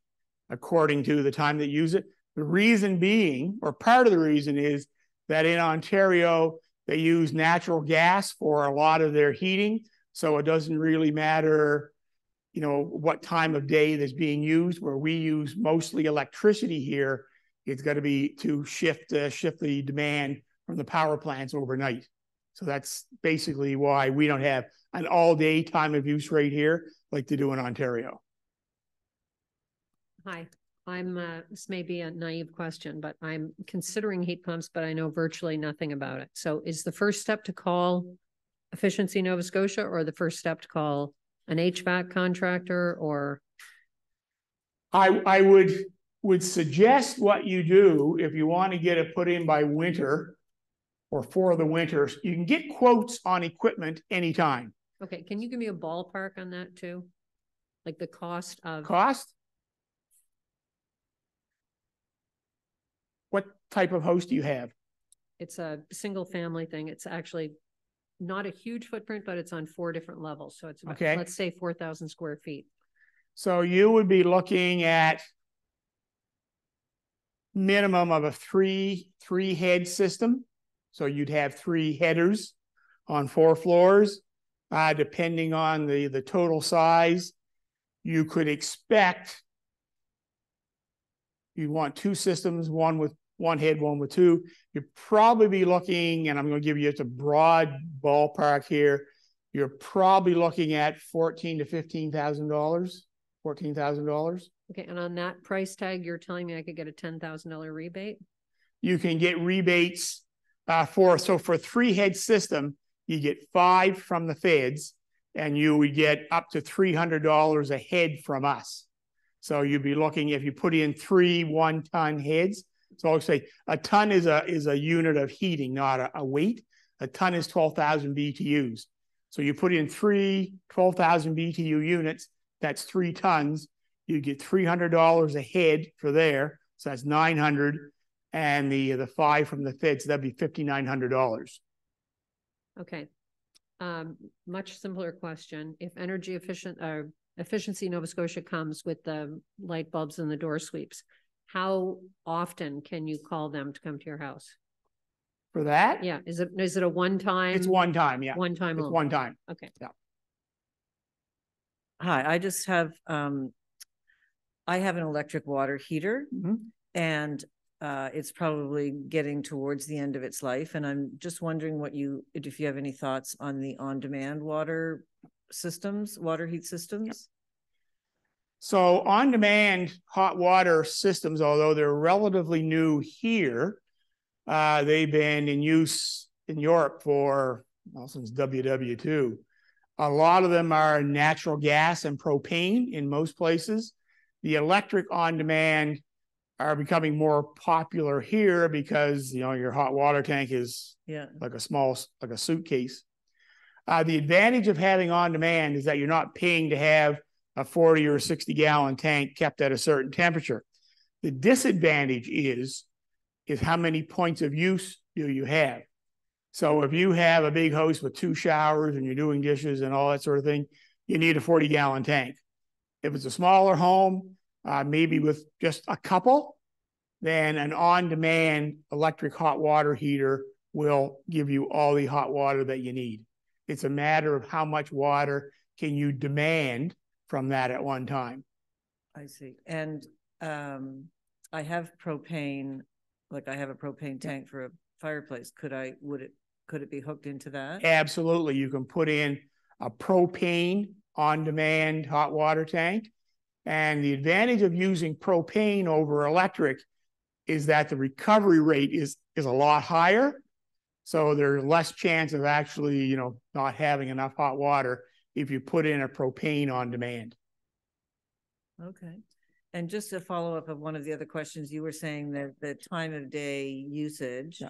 according to the time that you use it. The reason being, or part of the reason is that in Ontario, they use natural gas for a lot of their heating. So it doesn't really matter, you know, what time of day that's being used. Where we use mostly electricity here, it's got to be to shift the demand from the power plants overnight. So that's basically why we don't have an all-day time of use rate here like they do in Ontario. Hi, this may be a naive question, but I'm considering heat pumps, but I know virtually nothing about it. So is the first step to call Efficiency Nova Scotia, or the first step to call an HVAC contractor? Or I would suggest what you do if you want to get it put in by winter or for the winters. You can get quotes on equipment anytime. okay, can you give me a ballpark on that too? Like the cost of Cost? What type of house do you have? It's a single family thing. It's actually not a huge footprint, but it's on 4 different levels. So it's about, Okay. let's say 4,000 square feet. So you would be looking at minimum of a three head system. So you'd have 3 headers on 4 floors. Depending on the total size, you could expect you'd want 2 systems, one with 1 head, one with 2. You'd probably be looking, and I'm going to give you just a broad ballpark here, you're probably looking at $14,000 to $15,000. $14,000. Okay, and on that price tag, you're telling me I could get a $10,000 rebate? You can get rebates for a 3-head system. You get 5 from the feds, and you would get up to $300 a head from us. So you'd be looking, if you put in 3 1-ton heads. So I'll say a ton is a unit of heating, not a weight. A ton is 12,000 BTUs. So you put in 3 12,000 BTU units, that's 3 tons. You get $300 a head for there. So that's $900. And the 5 from the feds, that'd be $5,900. Okay. Much simpler question. If Efficiency Nova Scotia comes with the light bulbs and the door sweeps, how often can you call them to come to your house? For that? Yeah. Is it a one-time? It's one time, yeah. One time. It's one time. Okay. Yeah. Hi, I just have I have an electric water heater, and it's probably getting towards the end of its life. And I'm just wondering if you have any thoughts on the on-demand water systems, water heat systems. So on-demand hot water systems, although they're relatively new here, they've been in use in Europe since WW2. A lot of them are natural gas and propane in most places. The electric on-demand are becoming more popular here because, you know, your hot water tank is like a suitcase. The advantage of having on-demand is that you're not paying to have a 40 or 60 gallon tank kept at a certain temperature. The disadvantage is how many points of use do you have? So if you have a big house with 2 showers and you're doing dishes and all that sort of thing, you need a 40 gallon tank. If it's a smaller home, maybe with just a couple, then an on-demand electric hot water heater will give you all the hot water that you need. It's a matter of how much water can you demand from that at one time. I see. And I have propane, like I have a propane tank for a fireplace. Could it be hooked into that? Absolutely. You can put in a propane on-demand hot water tank. And the advantage of using propane over electric is that the recovery rate is a lot higher. So there's less chance of actually, you know, not having enough hot water if you put in a propane on demand. Okay. And just to follow up of one of the other questions, you were saying that the time of day usage,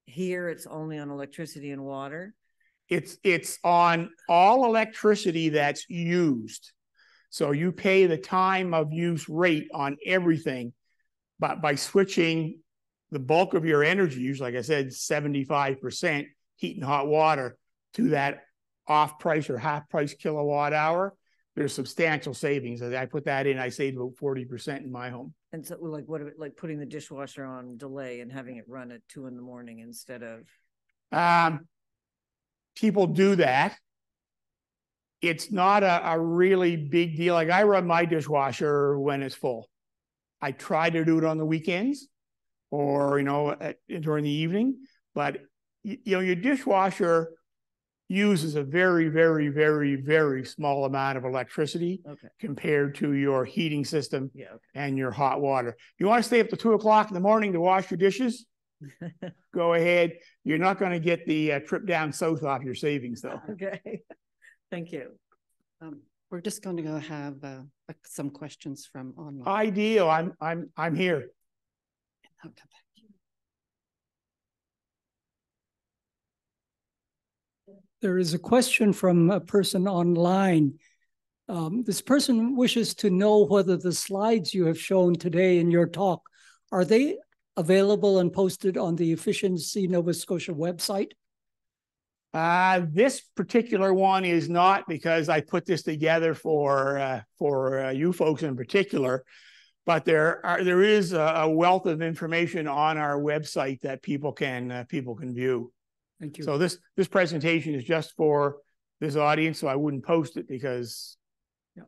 here it's only on electricity and water. It's on all electricity that's used. So you pay the time of use rate on everything, but by switching the bulk of your energy use, like I said, 75% heat and hot water, to that off price or half price kilowatt hour, there's substantial savings. As I put that in, I saved about 40% in my home. And so like like putting the dishwasher on delay and having it run at 2 a.m. instead of? People do that. it's not a really big deal. Like I run my dishwasher when it's full. I try to do it on the weekends or, during the evening, but your dishwasher uses a very, very, very, very small amount of electricity compared to your heating system and your hot water. You want to stay up to 2 o'clock in the morning to wash your dishes? Go ahead. You're not going to get the trip down south off your savings, though. Okay. Thank you. We're just going to go have some questions from online. Ideal. I'm here. I'll come back. There is a question from a person online. This person wishes to know whether the slides you have shown today in your talk, are they available and posted on the Efficiency Nova Scotia website? This particular one is not, because I put this together for you folks in particular, but there is a wealth of information on our website that people can view. Thank you. So this presentation is just for this audience, so I wouldn't post it because. Yeah.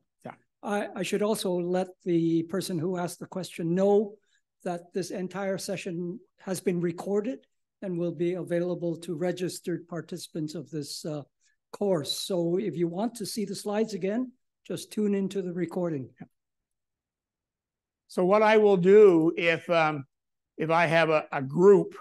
I should also let the person who asked the question know that this entire session has been recorded and will be available to registered participants of this course. So if you want to see the slides again, just tune into the recording. So what I will do if I have a group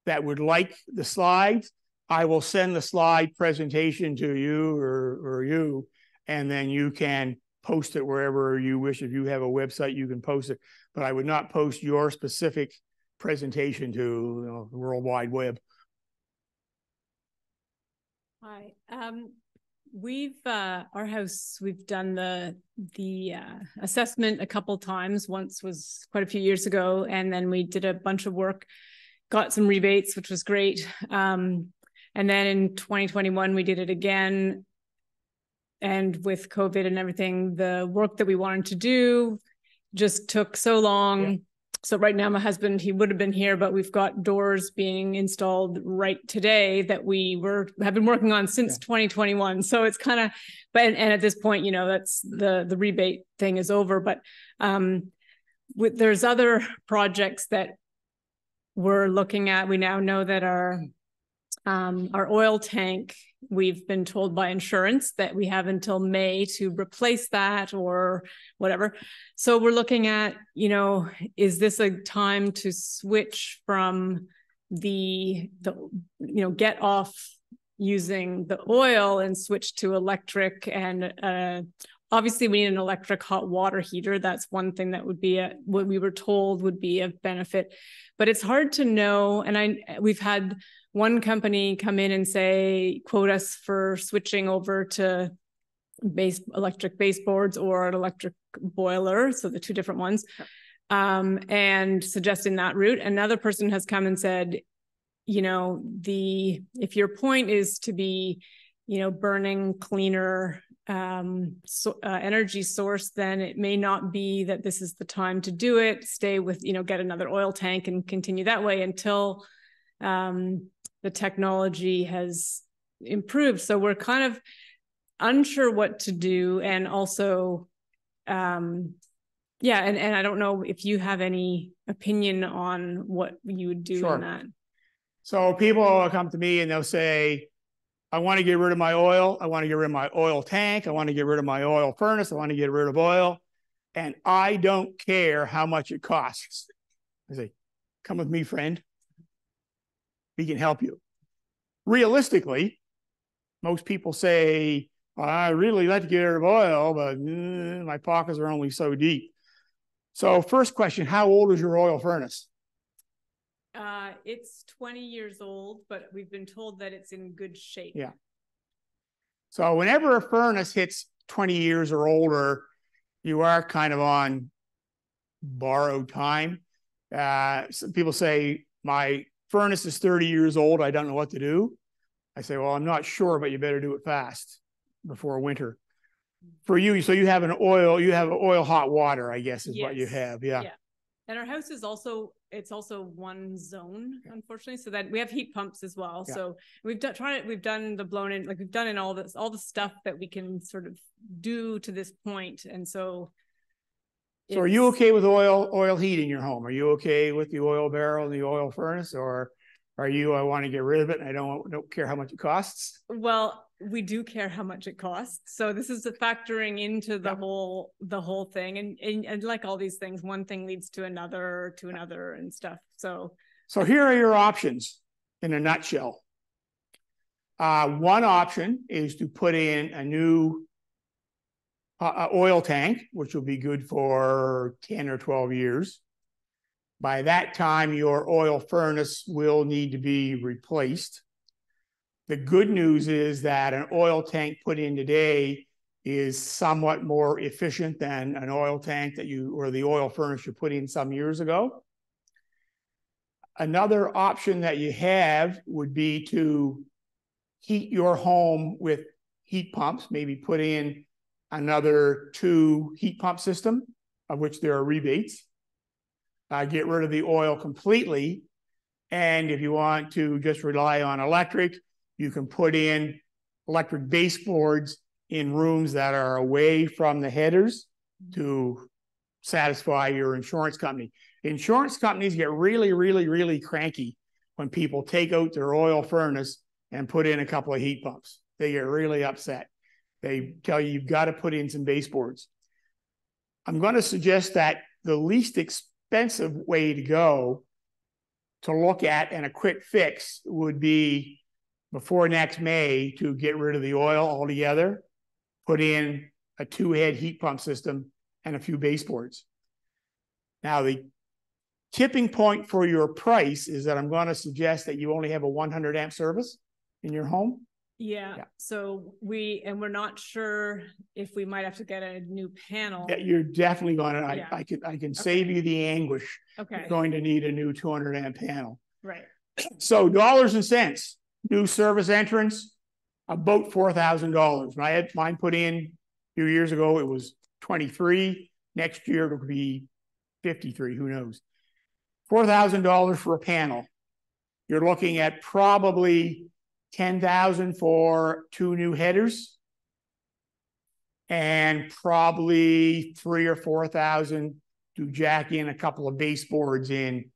that would like the slides, I will send the slide presentation to you or you, and then you can post it wherever you wish. If you have a website, you can post it, but I would not post your specific presentation to the World Wide Web. Hi, our house, we've done the assessment a couple times. Once was quite a few years ago, and then we did a bunch of work, got some rebates, which was great. And then in 2021, we did it again. And with COVID and everything, the work that we wanted to do just took so long. Yeah. So right now, my husband, he would have been here, but we've got doors being installed right today that we have been working on since 2021. So it's kind of, and at this point, that's the rebate thing is over. But there's other projects that we're looking at. We now know that our oil tank, we've been told by insurance that we have until May to replace that or whatever. So we're looking at, is this a time to switch from get off using the oil and switch to electric? And obviously we need an electric hot water heater. That's one thing that would be what we were told would be a benefit, but it's hard to know. And we've had one company come in and say, quote us for switching over to electric baseboards or an electric boiler. So the two different ones, and suggesting that route. Another person has come and said, if your point is to be, burning cleaner energy source, then it may not be that this is the time to do it. Stay with, get another oil tank and continue that way until the technology has improved. So we're kind of unsure what to do. And also, and I don't know if you have any opinion on what you would do in that. So people will come to me and they'll say, I want to get rid of my oil. I want to get rid of my oil tank. I want to get rid of my oil furnace. I want to get rid of oil. And I don't care how much it costs. I say, come with me, friend. We can help you. Realistically, most people say, I really like to get rid of oil, but my pockets are only so deep. So first question, how old is your oil furnace? It's 20 years old, but we've been told that it's in good shape. Yeah. So whenever a furnace hits 20 years or older, you are kind of on borrowed time. Some people say, my furnace is 30 years old. I don't know what to do. I say, well, I'm not sure, but you better do it fast before winter. For you, so you have oil hot water, I guess is what you have. Yeah. And our house is also, it's also one zone, unfortunately, so that we have heat pumps as well. Yeah. So we've done the blown in, like we've done in all the stuff that we can sort of do to this point. And so. So are you okay with oil heat in your home? Are you okay with the oil barrel and the oil furnace, or are you, I want to get rid of it and I don't care how much it costs? Well, we do care how much it costs. So this is factoring into the whole thing. And like all these things, one thing leads to another and stuff. So here are your options in a nutshell. One option is to put in a new oil tank, which will be good for 10 or 12 years. By that time, your oil furnace will need to be replaced. The good news is that an oil tank put in today is somewhat more efficient than an oil tank or the oil furnace you put in some years ago. Another option that you have would be to heat your home with heat pumps, maybe put in another 2 heat pump system, of which there are rebates. Get rid of the oil completely. And if you want to just rely on electric, you can put in electric baseboards in rooms that are away from the headers to satisfy your insurance company. Insurance companies get really, really, really cranky when people take out their oil furnace and put in a couple of heat pumps. They get really upset. They tell you, you've got to put in some baseboards. I'm going to suggest that the least expensive way to go to look at and a quick fix would be before next May to get rid of the oil altogether, put in a 2-head heat pump system and a few baseboards. Now, the tipping point for your price is that I'm going to suggest that you only have a 100 amp service in your home. yeah. So we're not sure if we might have to get a new panel. Yeah, you're definitely going to, I can save you the anguish. Okay. You're going to need a new 200 amp panel. Right. So dollars and cents, new service entrance, about $4,000. When I had mine put in a few years ago, it was 23. Next year, it'll be 53, who knows. $4,000 for a panel. You're looking at probably $10,000 for 2 new headers, and probably $3,000 or $4,000 to jack in a couple of baseboards in.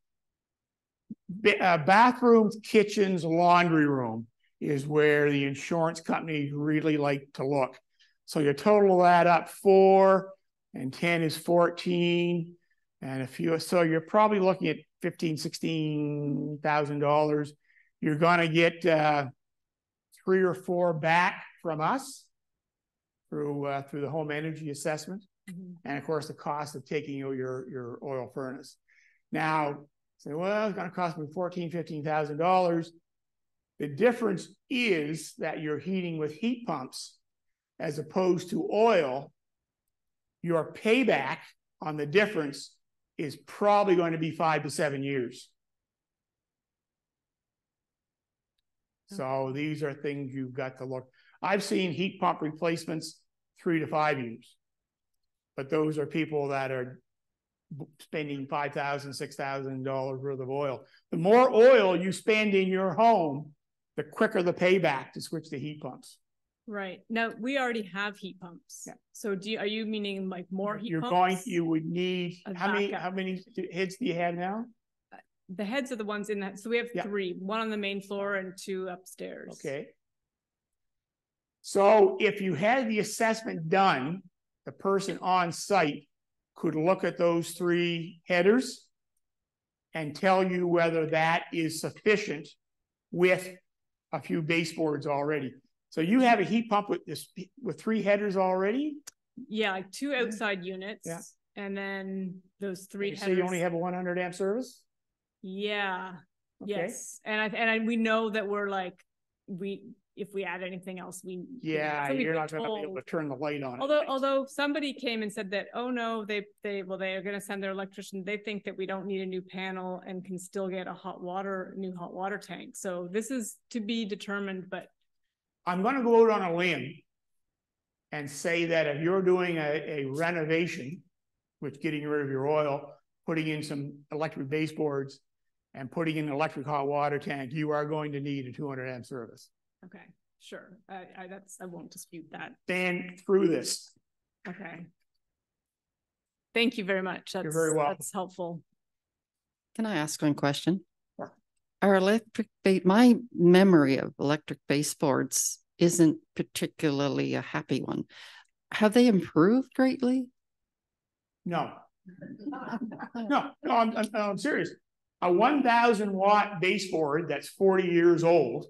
Bathrooms, kitchens, laundry room is where the insurance companies really like to look. So you total that up, 4 and 10 is 14, and a few. So you're probably looking at $15,000, $16,000. You're going to get 3 or 4 back from us through the home energy assessment, and of course the cost of taking your oil furnace. Now, say, well, it's going to cost me $14,000, $15,000. The difference is that you're heating with heat pumps as opposed to oil. Your payback on the difference is probably going to be 5 to 7 years. So these are things you've got to look. I've seen heat pump replacements 3 to 5 years, but those are people that are spending $5,000, $6,000 worth of oil. The more oil you spend in your home, the quicker the payback to switch to heat pumps. Right. Now we already have heat pumps. Yeah. So are you meaning like more heat pumps? You would need, how many heads do you have now? The heads are the ones in that. So we have 3, 1 on the main floor and 2 upstairs. Okay. So if you had the assessment done, the person on site could look at those 3 headers and tell you whether that is sufficient with a few baseboards already. So you have a heat pump with 3 headers already? Yeah, like 2 outside units. Yeah. And then those 3 headers. So you only have a 100 amp service? Yeah. Okay. Yes. And we know that we're like, if we add anything else, you're not going to be able to turn the light on. Although somebody came and said that, oh no, they are going to send their electrician. They think that we don't need a new panel and can still get a new hot water tank. So this is to be determined, but. I'm going to go out on a limb and say that if you're doing a renovation, which getting rid of your oil, putting in some electric baseboards and putting in an electric hot water tank, you are going to need a 200 amp service. Okay, sure. I won't dispute that. Stand through this. Okay. Thank you very much. You're very welcome. That's helpful. Can I ask one question? Sure. My memory of electric baseboards isn't particularly a happy one. Have they improved greatly? No. No, I'm serious. A 1,000 watt baseboard that's 40 years old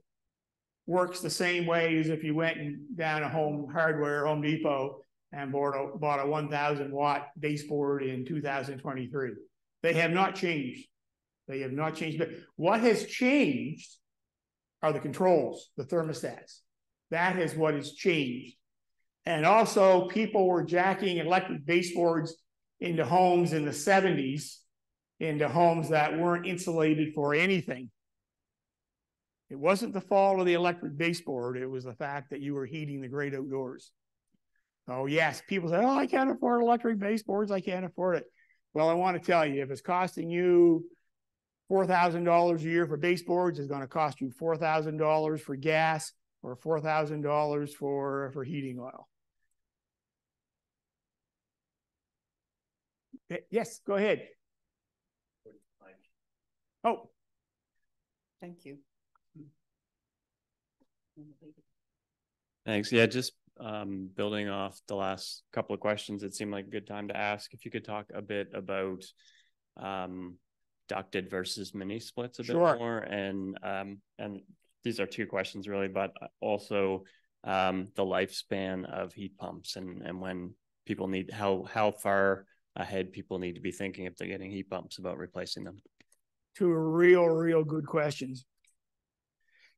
works the same way as if you went down a Home Depot, and bought a 1,000 watt baseboard in 2023. They have not changed. They have not changed. But what has changed are the controls, the thermostats. That is what has changed. And also, people were jacking electric baseboards into homes in the 70s, into homes that weren't insulated for anything. It wasn't the fault of the electric baseboard. It was the fact that you were heating the great outdoors. Oh, yes, people say, oh, I can't afford electric baseboards. I can't afford it. Well, I want to tell you, if it's costing you $4,000 a year for baseboards, it's going to cost you $4,000 for gas or $4,000 for heating oil. Yes, go ahead. Oh. Thank you. Thanks. Yeah, just building off the last couple of questions, it seemed like a good time to ask if you could talk a bit about ducted versus mini splits a bit more. And these are two questions really, but also the lifespan of heat pumps and when people need, how far ahead people need to be thinking if they're getting heat pumps about replacing them. Two real good questions.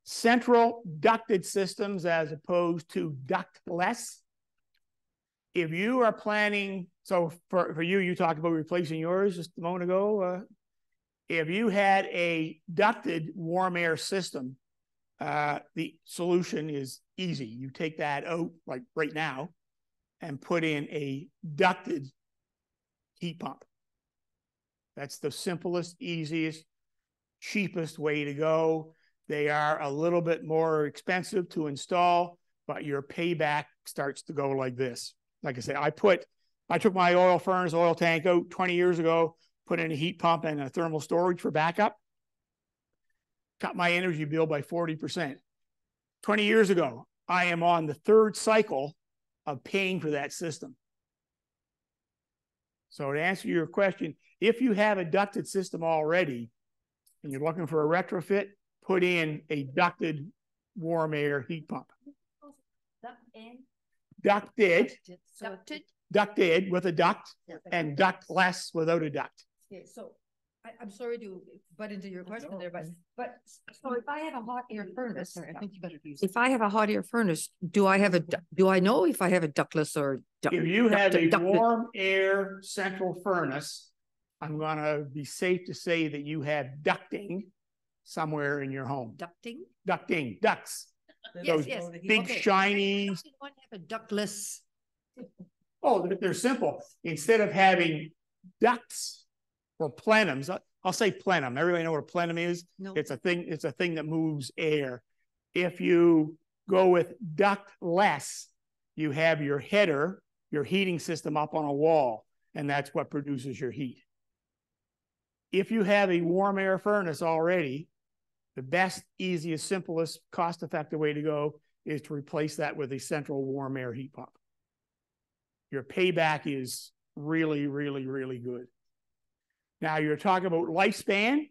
Central ducted systems as opposed to ductless. If you are planning, so for you, you talked about replacing yours just a moment ago. If you had a ducted warm air system, the solution is easy. You take that out like right now and put in a ducted heat pump. That's the simplest, easiest, cheapest way to go. They are a little bit more expensive to install, but your payback starts to go like this. Like I said, I took my oil tank out 20 years ago, put in a heat pump and a thermal storage for backup. Cut my energy bill by 40%. 20 years ago, I am on the third cycle of paying for that system. So to answer your question, if you have a ducted system already and you're looking for a retrofit, put in a ducted warm air heat pump. Ducted with a duct and ductless without a duct. Okay, so I'm sorry to butt into your question there, but so if I have a hot air furnace, I think you better use it. If I have a hot air furnace, do I know if I have a ductless or if you have a warm air central furnace, I'm going to be safe to say that you have ducting somewhere in your home. Ducting, ducts. Those big shiny. I want to have a ductless. Oh, they're simple. Instead of having ducts or plenums, I'll say plenum. Everybody know what a plenum is? No. It's a thing that moves air. If you go with ductless, you have your header, your heating system up on a wall, and that's what produces your heat. If you have a warm air furnace already, the best, easiest, simplest, cost-effective way to go is to replace that with a central warm air heat pump. Your payback is really good. Now you're talking about lifespan.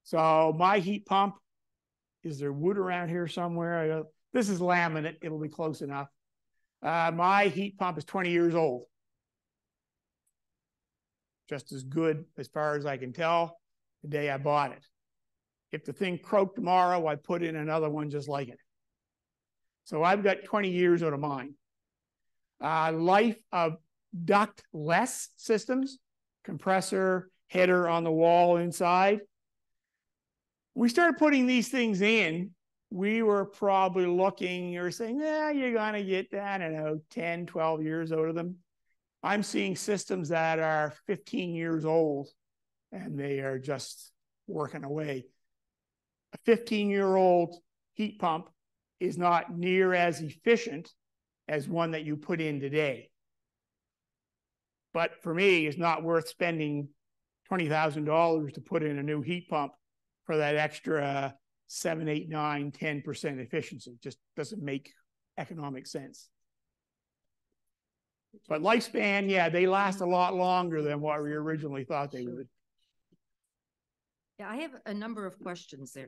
So my heat pump, is there wood around here somewhere? This is laminate. It'll be close enough. My heat pump is 20 years old. Just as good as far as I can tell the day I bought it. If the thing croaked tomorrow, I put in another one just like it. So I've got 20 years out of mine. Life of ductless systems, compressor, header on the wall inside. We started putting these things in. We were probably looking or saying, you're going to get, I don't know, 10, 12 years out of them. I'm seeing systems that are 15 years old and they are just working away. A 15-year-old heat pump is not near as efficient as one that you put in today. But for me, it's not worth spending $20,000 to put in a new heat pump for that extra 7, 8, 9, 10% efficiency. Just doesn't make economic sense. But lifespan, yeah, they last a lot longer than what we originally thought they would. Yeah, I have a number of questions there.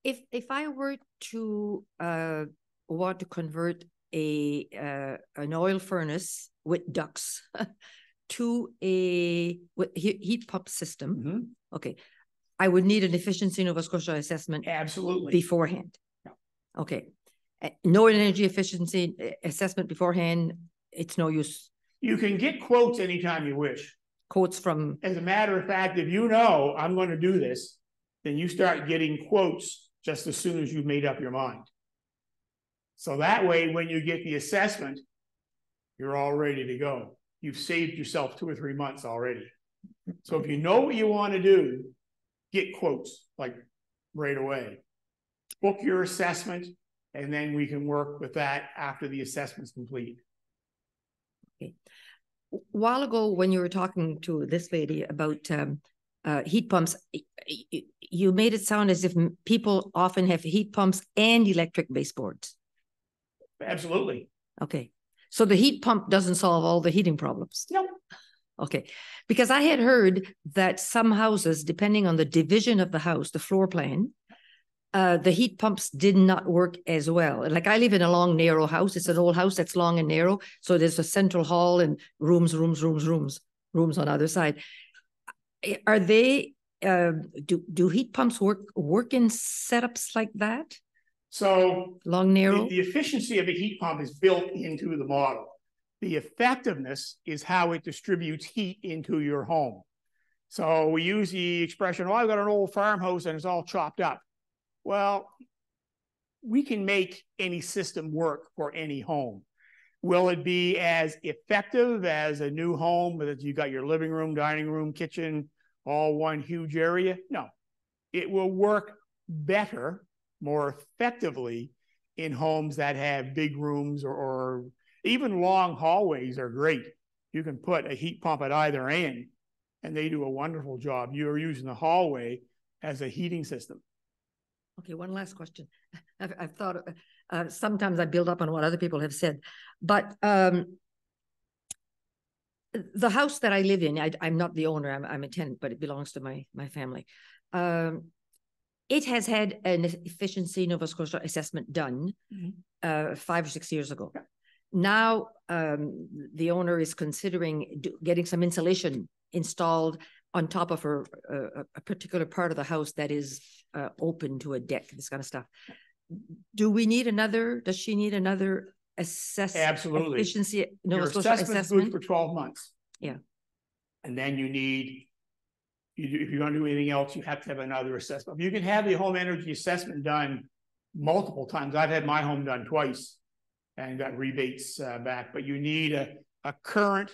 If I were to want to convert an oil furnace with ducts to a heat pump system, okay, I would need an efficiency Nova Scotia assessment Absolutely beforehand. Yeah. Okay, no energy efficiency assessment beforehand. It's no use. You can get quotes anytime you wish. Quotes from. As a matter of fact, if you know I'm going to do this, then you start getting quotes just as soon as you've made up your mind. So that way, when you get the assessment, you're all ready to go. You've saved yourself 2 or 3 months already. So if you know what you want to do, get quotes like right away. Book your assessment, and then we can work with that after the assessment's complete. Okay. A while ago, when you were talking to this lady about heat pumps, you made it sound as if people often have heat pumps and electric baseboards. Absolutely. Okay. So the heat pump doesn't solve all the heating problems? No. Okay. Because I had heard that some houses, depending on the division of the house, the floor plan, the heat pumps did not work as well. Like I live in a long, narrow house. It's an old house that's long and narrow. So there's a central hall and rooms on either side. Are they, do heat pumps work in setups like that? So long, narrow? The efficiency of a heat pump is built into the model. The effectiveness is how it distributes heat into your home. So we use the expression, oh, I've got an old farmhouse and it's all chopped up. Well, we can make any system work for any home. Will it be as effective as a new home that you got your living room, dining room, kitchen, all one huge area? No. It will work better, more effectively in homes that have big rooms or even long hallways are great. You can put a heat pump at either end and they do a wonderful job. You're using the hallway as a heating system. Okay, one last question. I've thought, sometimes I build up on what other people have said, but the house that I live in, I'm not the owner, I'm a tenant, but it belongs to my family. It has had an efficiency Nova Scotia assessment done 5 or 6 years ago. Yeah. Now the owner is considering getting some insulation installed on top of a particular part of the house that is open to a deck, this kind of stuff. Does she need another assessment? Absolutely. Efficiency Nova Your Scotia assessment's assessment? good for 12 months. Yeah. And then if you're going to do anything else, you have to have another assessment. You can have the home energy assessment done multiple times. I've had my home done twice and got rebates back, but you need a current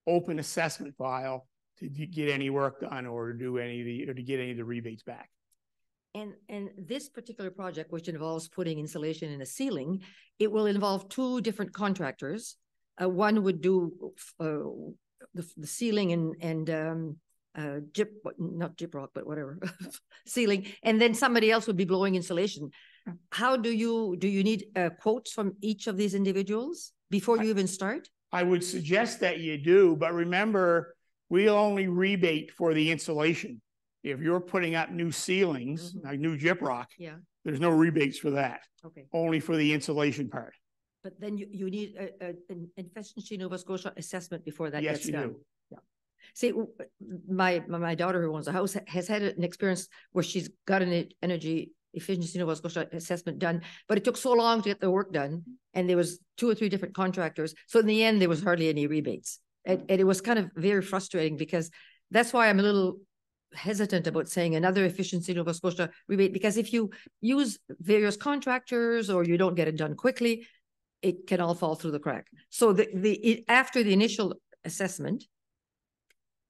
open assessment file to get any work done or to do to get any of the rebates back. And this particular project, which involves putting insulation in a ceiling, it will involve 2 different contractors. One would do the ceiling and not gyprock, but whatever, ceiling, and then somebody else would be blowing insulation. How do you need quotes from each of these individuals before you even start? I would suggest that you do, but remember, we'll only rebate for the insulation. If you're putting up new ceilings, like new gyprock, there's no rebates for that. Okay. Only for the insulation part. But then you need an efficiency Nova Scotia assessment before that gets done. Yes, you do. Yeah. See, my daughter who owns a house has had an experience where she's got an energy efficiency Nova Scotia assessment done, but it took so long to get the work done, and there was 2 or 3 different contractors. So in the end, there was hardly any rebates. And it was kind of very frustrating, because that's why I'm a little hesitant about saying another efficiency Nova Scotia rebate, because if you use various contractors or you don't get it done quickly, it can all fall through the crack. So after the initial assessment,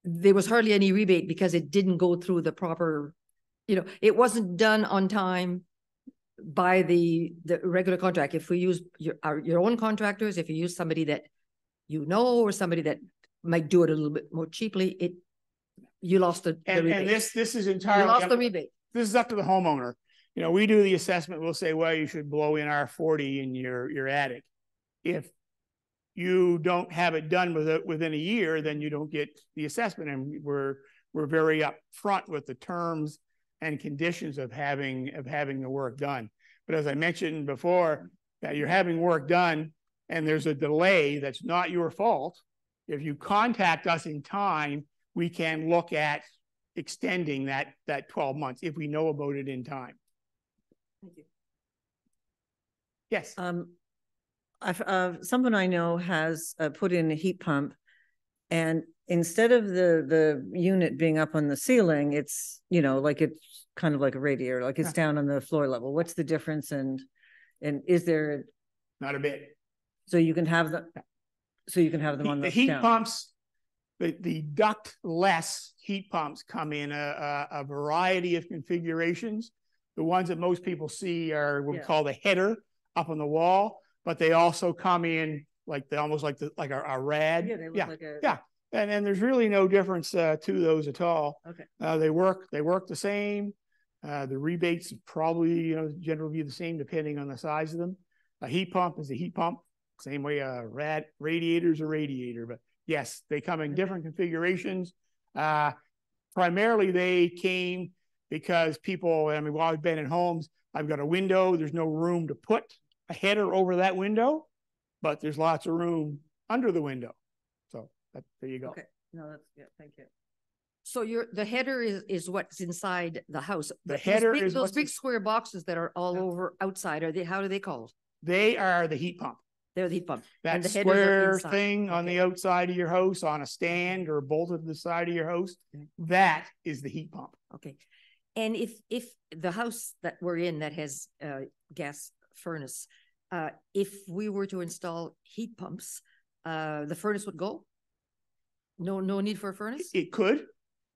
there was hardly any rebate because it didn't go through the proper, it wasn't done on time by the regular contract. If we use your own contractors, if you use somebody that or somebody that might do it a little bit more cheaply, you lost the rebate. And this is entirely you lost the rebate. This is up to the homeowner. We do the assessment. We'll say, well, you should blow in R40 in your attic. If you don't have it done within a year, then you don't get the assessment. And we're very upfront with the terms and conditions of having the work done. But as I mentioned before, that you're having work done and there's a delay that's not your fault. If you contact us in time, we can look at extending that 12 months if we know about it in time. Thank you. Yes. Someone I know has put in a heat pump, and instead of the unit being up on the ceiling, it's like it's kind of like a radiator, like it's down on the floor level. What's the difference? And is there not a bit? So you can have them. So you can have them on the heat pumps. The ductless heat pumps come in a variety of configurations. The ones that most people see are what we call the header up on the wall, but they also come in almost like a rad. Yeah, they look like a... Yeah. And there's really no difference to those at all. Okay. They work the same. The rebates probably generally be the same depending on the size of them. A heat pump is a heat pump, same way a radiator's a radiator. But yes, they come in different configurations. Primarily, they came because people. While I've been in homes, I've got a window. There's no room to put a header over that window, but there's lots of room under the window. So there you go. Okay. No, thank you. So the header is what's inside the house. The header is those big square boxes that are all over outside. How do they called? They are the heat pump. They're the heat pump. That square thing on the outside of your house on a stand or bolted to the side of your house, that is the heat pump. Okay. And if the house that we're in that has gas furnace, if we were to install heat pumps, the furnace would go? No need for a furnace? It could.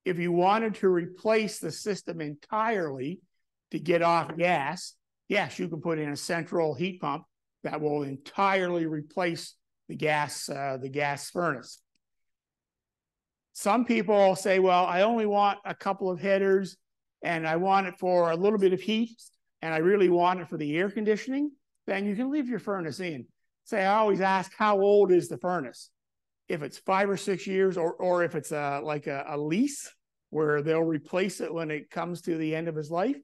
If you wanted to replace the system entirely to get off gas, yes, you can put in a central heat pump that will entirely replace the gas furnace. Some people say, well, I only want a couple of headers and I want it for a little bit of heat and I really want it for the air conditioning. Then you can leave your furnace in. Say, I always ask, how old is the furnace? If it's 5 or 6 years, or if it's like a lease where they'll replace it when it comes to the end of his life,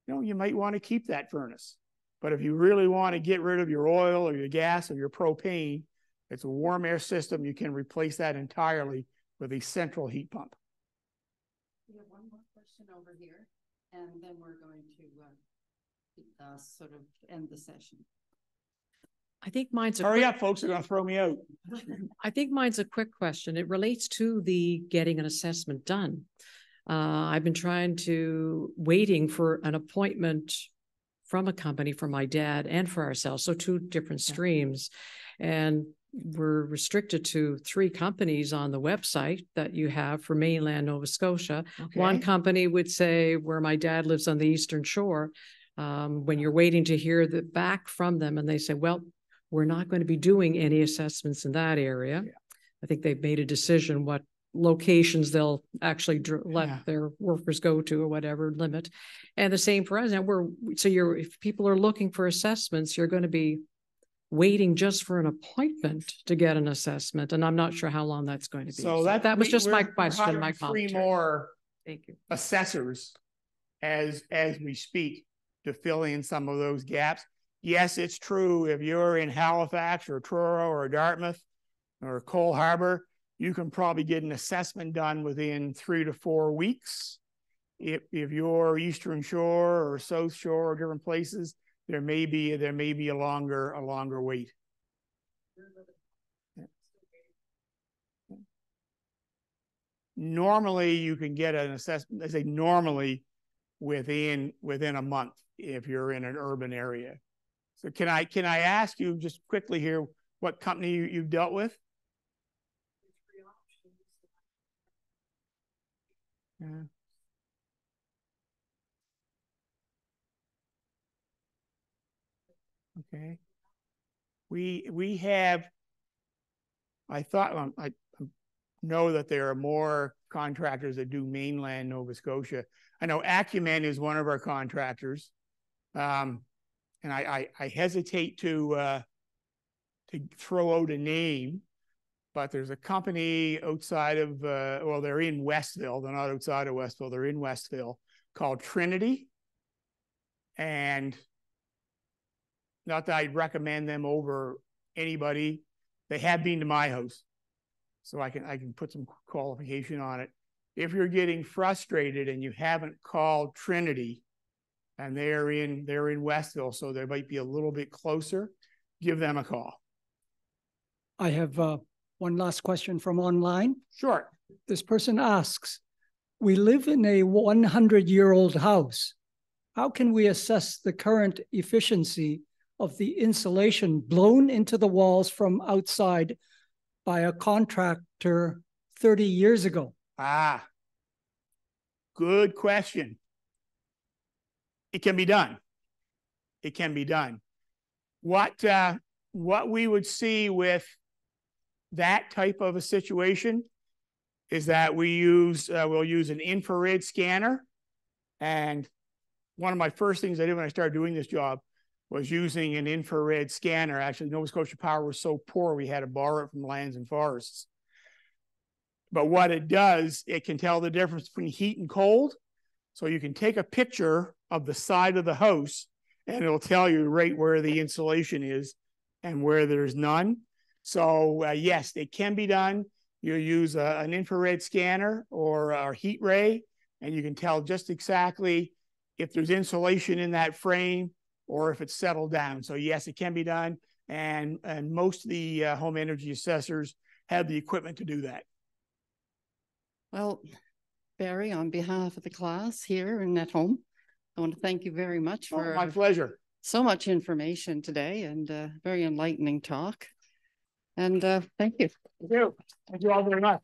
you might want to keep that furnace. But if you really want to get rid of your oil or your gas or your propane, it's a warm air system. You can replace that entirely with a central heat pump. We have one more question over here, and then we're going to sort of end the session. I think mine's a hurry up, folks, they're going to throw me out. I think mine's a quick question. It relates to the getting an assessment done. I've been waiting for an appointment from a company for my dad and for ourselves. So 2 different streams. And we're restricted to 3 companies on the website that you have for mainland Nova Scotia. Okay. One company would say where my dad lives on the Eastern Shore, when you're waiting to hear back from them and they say, well, we're not going to be doing any assessments in that area. Yeah. I think they've made a decision what locations they'll actually let their workers go to or whatever limit. And the same for us. Now if people are looking for assessments, you're going to be waiting just for an appointment to get an assessment. And I'm not sure how long that's going to be. So that was just my question, my comment. 3 more Thank you. assessors as we speak to fill in some of those gaps. Yes, it's true. If you're in Halifax or Truro or Dartmouth or Cole Harbour, you can probably get an assessment done within 3 to 4 weeks. If you're Eastern Shore or South Shore or different places, there may be a longer wait. Normally, you can get an assessment. I say normally within a month if you're in an urban area. So can I ask you just quickly here what company you've dealt with? Yeah. Okay. We have, I thought, I know that there are more contractors that do mainland Nova Scotia. I know Acumen is one of our contractors. And I hesitate to throw out a name, but there's a company outside of, well, they're in Westville. They're not outside of Westville. They're in Westville, called Trinity. And not that I'd recommend them over anybody. They have been to my house, so I can put some qualification on it. If you're getting frustrated and you haven't called Trinity, and they're in Westville, so they might be a little bit closer, give them a call. I have one last question from online. Sure. This person asks, we live in a 100-year-old house. How can we assess the current efficiency of the insulation blown into the walls from outside by a contractor 30 years ago? Ah, good question. It can be done. It can be done. What we would see with that type of a situation is that we'll use an infrared scanner. And one of my first things I did when I started doing this job was using an infrared scanner. Actually, Nova Scotia Power was so poor we had to borrow it from Lands and Forests. But what it does, it can tell the difference between heat and cold. So you can take a picture of the side of the house and it'll tell you right where the insulation is and where there's none. So yes, it can be done. You use an infrared scanner or a heat ray, and you can tell just exactly if there's insulation in that frame or if it's settled down. So yes, it can be done. And most of the home energy assessors have the equipment to do that. Well, Barry, on behalf of the class here and at home, I want to thank you very much for my pleasure. So much information today and very enlightening talk. And thank you. Thank you. Thank you all very much.